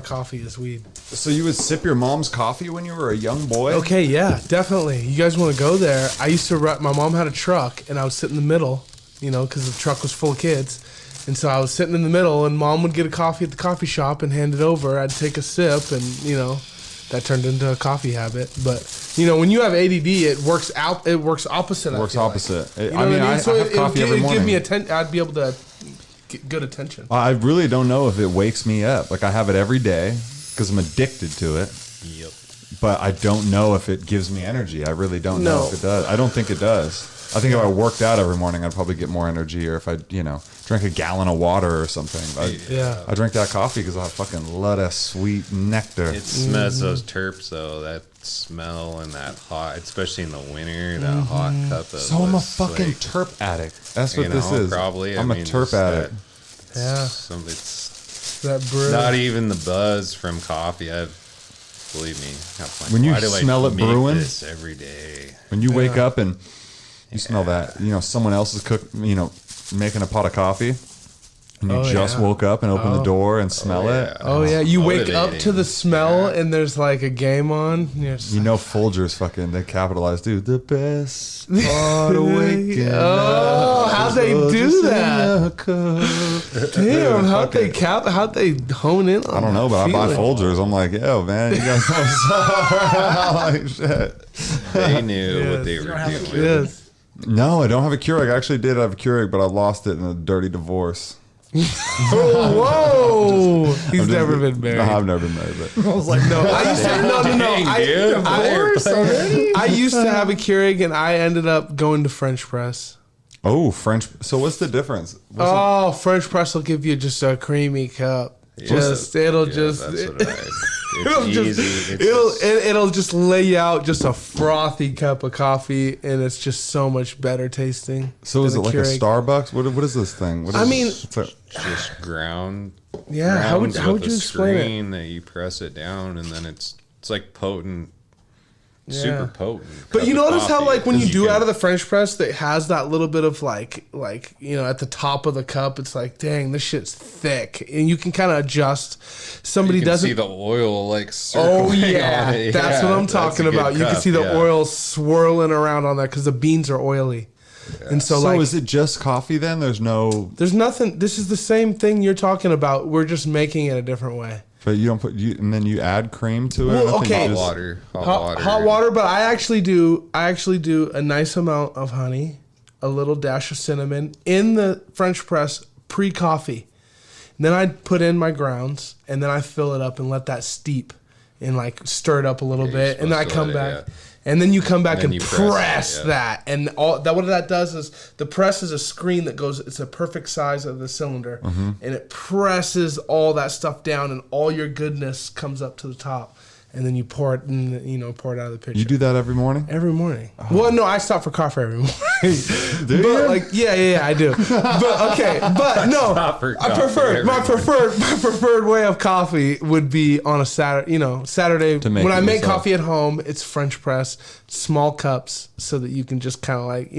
coffee is weed. So you would sip your mom's coffee when you were a young boy? Okay, yeah, definitely. You guys want to go there? I used to. My mom had a truck, and I would sit in the middle, you know, because the truck was full of kids. And so I was sitting in the middle, and Mom would get a coffee at the coffee shop and hand it over. I'd take a sip, and you know, that turned into a coffee habit. But you know, when you have ADD, it works out. It works opposite. It works opposite. Like. You know what I mean? So I have coffee every morning. Give me I'd be able to get good attention. I really don't know if it wakes me up. Like I have it every day because I'm addicted to it. Yep. But I don't know if it gives me energy. I really don't know if it does. I don't think it does. I think if I worked out every morning, I'd probably get more energy. Or if I, you know, drank a gallon of water or something. I drink that coffee because I fucking love that sweet nectar. It smells those terps though. That smell and that hot, especially in the winter, that hot cup of. So I'm a fucking terp addict. That's what this is. Probably. I'm a terp addict. It's that brew. not even the buzz from coffee. Believe me. Like, when you smell it brewing this every day. When you wake up and you smell that, you know, someone else is making a pot of coffee, and you just woke up and open the door and smell it. Oh yeah, you wake up to the smell and there's like a game on. You know, Folgers fucking they capitalized, dude. The best part of waking up. How'd they do that? Damn, how'd they hone in on? I don't know, but I buy Folgers. I'm like, yo, man, you guys know what's up. Like shit. They knew what they were doing. Yes. No, I don't have a Keurig. I actually did have a Keurig, but I lost it in a dirty divorce. Whoa! He's never been married. No, I've never been married. But I was like, no, I used to, I used to have a Keurig, and I ended up going to French press. Oh, French. So what's the difference? French press will give you just a creamy cup. It'll just lay you out just a frothy cup of coffee, and it's just so much better tasting. So is it like Keurig. a Starbucks? What is this thing? Just ground. Yeah, how would you explain it? That you press it down, and then it's like potent. Super potent. But you notice how like when you do out of the French press, that has that little bit of like you know, at the top of the cup, it's like, dang, this shit's thick, and you can kind of adjust. Somebody doesn't see the oil like. Oh yeah, that's what I'm talking about. You can see the oil swirling around on that because the beans are oily. Yeah. And so like, is it just coffee then? There's nothing. This is the same thing you're talking about. We're just making it a different way. But you don't and then you add cream to it. Well, okay, hot water. But I actually do a nice amount of honey, a little dash of cinnamon in the French press pre-coffee. And then I put in my grounds, and then I fill it up and let that steep, and like stir it up a little bit, and then I come back. And then you come back and press that. And what that does is the press is a screen that goes, it's a perfect size of the cylinder. Mm-hmm. And it presses all that stuff down, and all your goodness comes up to the top. And then you pour it pour it out of the pitcher. You do that every morning? Every morning. Oh. Well, no, I stop for coffee every morning. Do you? Like, yeah, I do. But okay, but no, my preferred way of coffee would be on a Saturday when I make coffee at home. It's French press, small cups, so that you can just kind of like,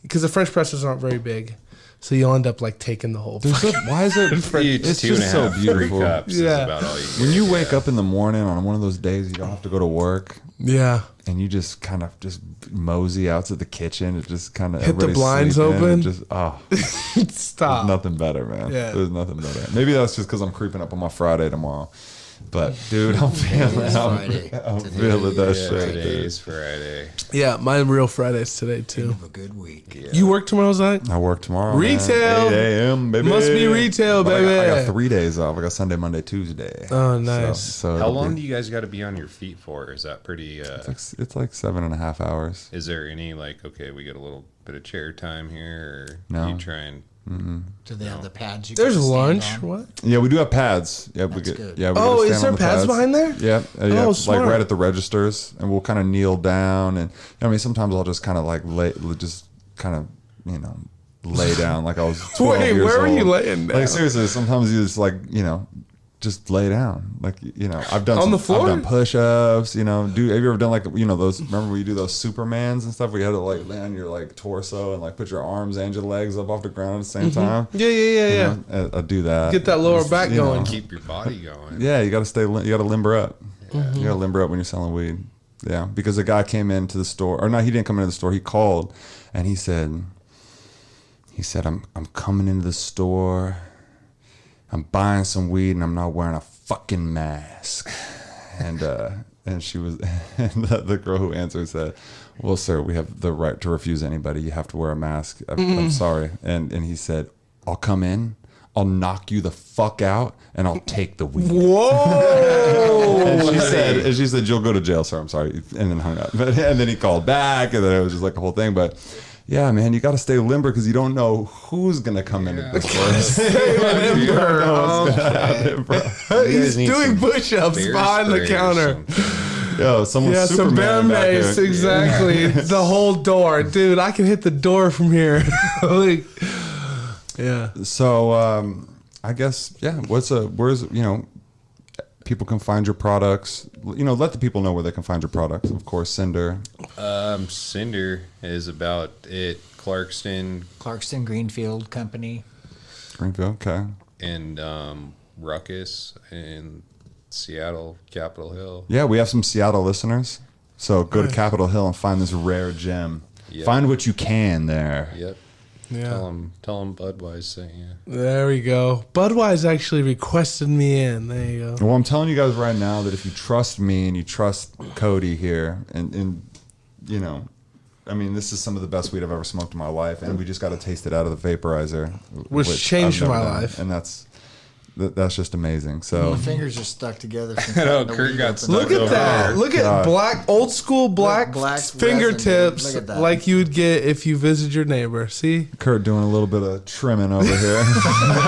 because the French presses aren't very big. So you'll end up like taking the whole. Why is it? It's just so beautiful. Yeah. When you wake up in the morning on one of those days you don't have to go to work. Yeah. And you just kind of just mosey out to the kitchen. It just kind of hit the blinds open. Stop. There's nothing better, man. Yeah. There's nothing better. Maybe that's just because I'm creeping up on my Friday tomorrow. But dude, I'm feeling, Friday. I'm Today. feeling that Yeah, shit. today's Friday. Yeah, my real Friday's today too. Have a good week. Yeah. You work tomorrow, Zach? I work tomorrow. Retail. Man. 8 a.m. baby. Must be retail, But baby. I got 3 days off. I got Sunday, Monday, Tuesday. Oh, nice. So How long do you guys got to be on your feet for? Is that pretty? It's like 7.5 hours. Is there any like, okay, we get a little bit of chair time here, or No. you try and Do they have the pads? You There's can stand lunch. on? What? Yeah, we do have pads. Yeah, we That's get. good. Yeah. We Oh, gotta is stand there on the pads behind there? Yeah, yeah, like smart. right at the registers, and we'll kind of kneel down, and I mean sometimes I'll just kind of like lay down like I was 12 Wait, years where were old. you laying down? Like seriously, sometimes you just like just lay down. Like I've done On the floor? I've done push-ups. Have you ever done like those? Remember when you do those Supermans and stuff where you had to like lay on your like torso and like put your arms and your legs up off the ground at the same time? Yeah. I do that. Get that lower back you know. going. keep your body going? Yeah, you got to stay. You got to limber up. You got to limber up when you're selling weed. Yeah, because a guy came into the store, or no, he didn't come into the store. He called, and he said, I'm coming into the store. I'm buying some weed, and I'm not wearing a fucking mask. And she was, and the girl who answered said, "Well, sir, we have the right to refuse anybody. You have to wear a mask. I'm sorry." And he said, "I'll come in. I'll knock you the fuck out, and I'll take the weed." Whoa! And she said, "You'll go to jail, sir. I'm sorry," and then hung up. And then he called back, and then it was just like a whole thing. But yeah, man, you got to stay limber because you don't know who's gonna come into the store. You don't know what's gonna happen, bro. He's doing push-ups Bear behind the spray or counter. something. Yo, someone's Yeah, some Superman back Band-Aids, here. exactly. The whole door. Dude, I can hit the door from here. Like, yeah. So I guess where's people can find your products. Let the people know where they can find your products. Of course, Cinder. Cinder is about it. Clarkston Greenfield Company. Greenfield, okay. And Ruckus in Seattle, Capitol Hill. Yeah, we have some Seattle listeners. So go to Capitol Hill and find this rare gem. Yep. Find what you can there. Yep. Yeah. Tell them Budwise sent you. There we go. Budwise actually requested me in. There you go. Well, I'm telling you guys right now that if you trust me and you trust Cody here, and this is some of the best weed I've ever smoked in my life, and we just got to taste it out of the vaporizer, Which changed I've never my done. life. And that's just amazing. So My fingers are stuck together. I know, Kurt got stuck Look at over that. there. Look at God. old school black black fingertips resin, dude. Look at that. like you would get if you visit your neighbor. See? Kurt doing a little bit of trimming over here.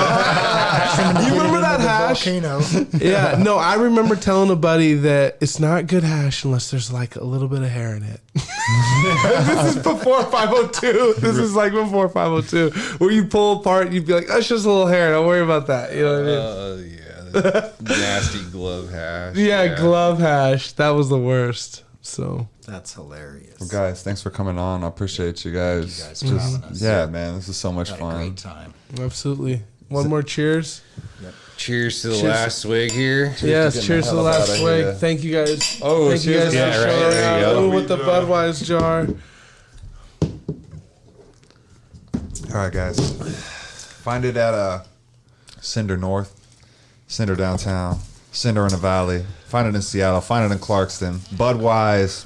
You remember that hash? Volcano. Yeah, no, I remember telling a buddy that it's not good hash unless there's like a little bit of hair in it. This is before 502. This is like before 502. Where you pull apart, you'd be like, that's just a little hair. Don't worry about that. You know what I mean? Yeah. that nasty glove hash. Yeah, glove hash. That was the worst. So That's hilarious. Well, guys, thanks for coming on. I appreciate you guys. Thank you guys for having us. Yeah, man, this is so much Had a fun. great time. absolutely. One more cheers. Cheers to the Cheers. last swig here. Yes, getting cheers the to the hell up last outta swig. here. Thank you guys. Oh, Thank you cheers. guys Yeah, for right, showing there you up. go. Ooh, with the Budwise jar. All right, guys. Find it at Cinder North, Cinder Downtown, Cinder in the Valley. Find it in Seattle. Find it in Clarkston. Budwise.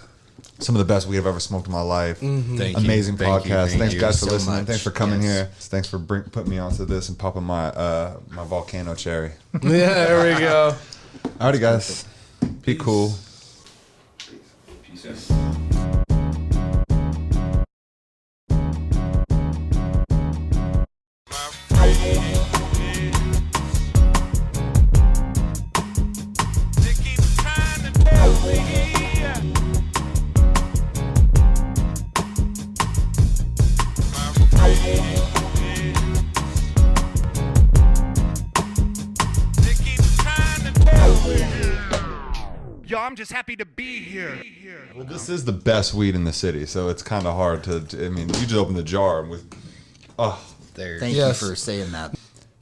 Some of the best weed I've ever smoked in my life. Thank you. Amazing Thank you, podcast. thank Thanks, you guys, for so listening. much. Thanks for coming Yes. here. Thanks for putting me onto this and popping my my Volcano cherry. Yeah, there we go. Alrighty, guys. Be cool. Yo, I'm just happy to be here. Well, this is the best weed in the city, so it's kind of hard to. I mean, you just open the jar and with. Oh, There. Thank Yes. you for saying that.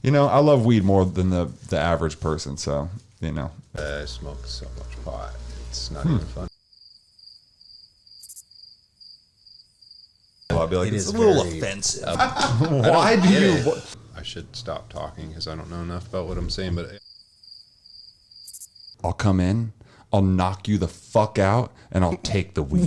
I love weed more than the average person. So I smoke so much pot. It's not even fun. I'll be like, It it's is a little very- offensive. Why do get you? it. I should stop talking because I don't know enough about what I'm saying. But I'll come in, I'll knock you the fuck out, and I'll take the weed.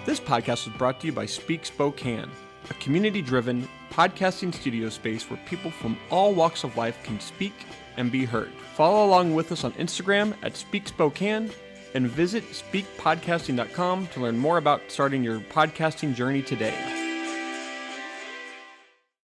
This podcast was brought to you by Speak Spokane, a community-driven podcasting studio space where people from all walks of life can speak and be heard. Follow along with us on Instagram at Speak Spokane and visit speakpodcasting.com to learn more about starting your podcasting journey today.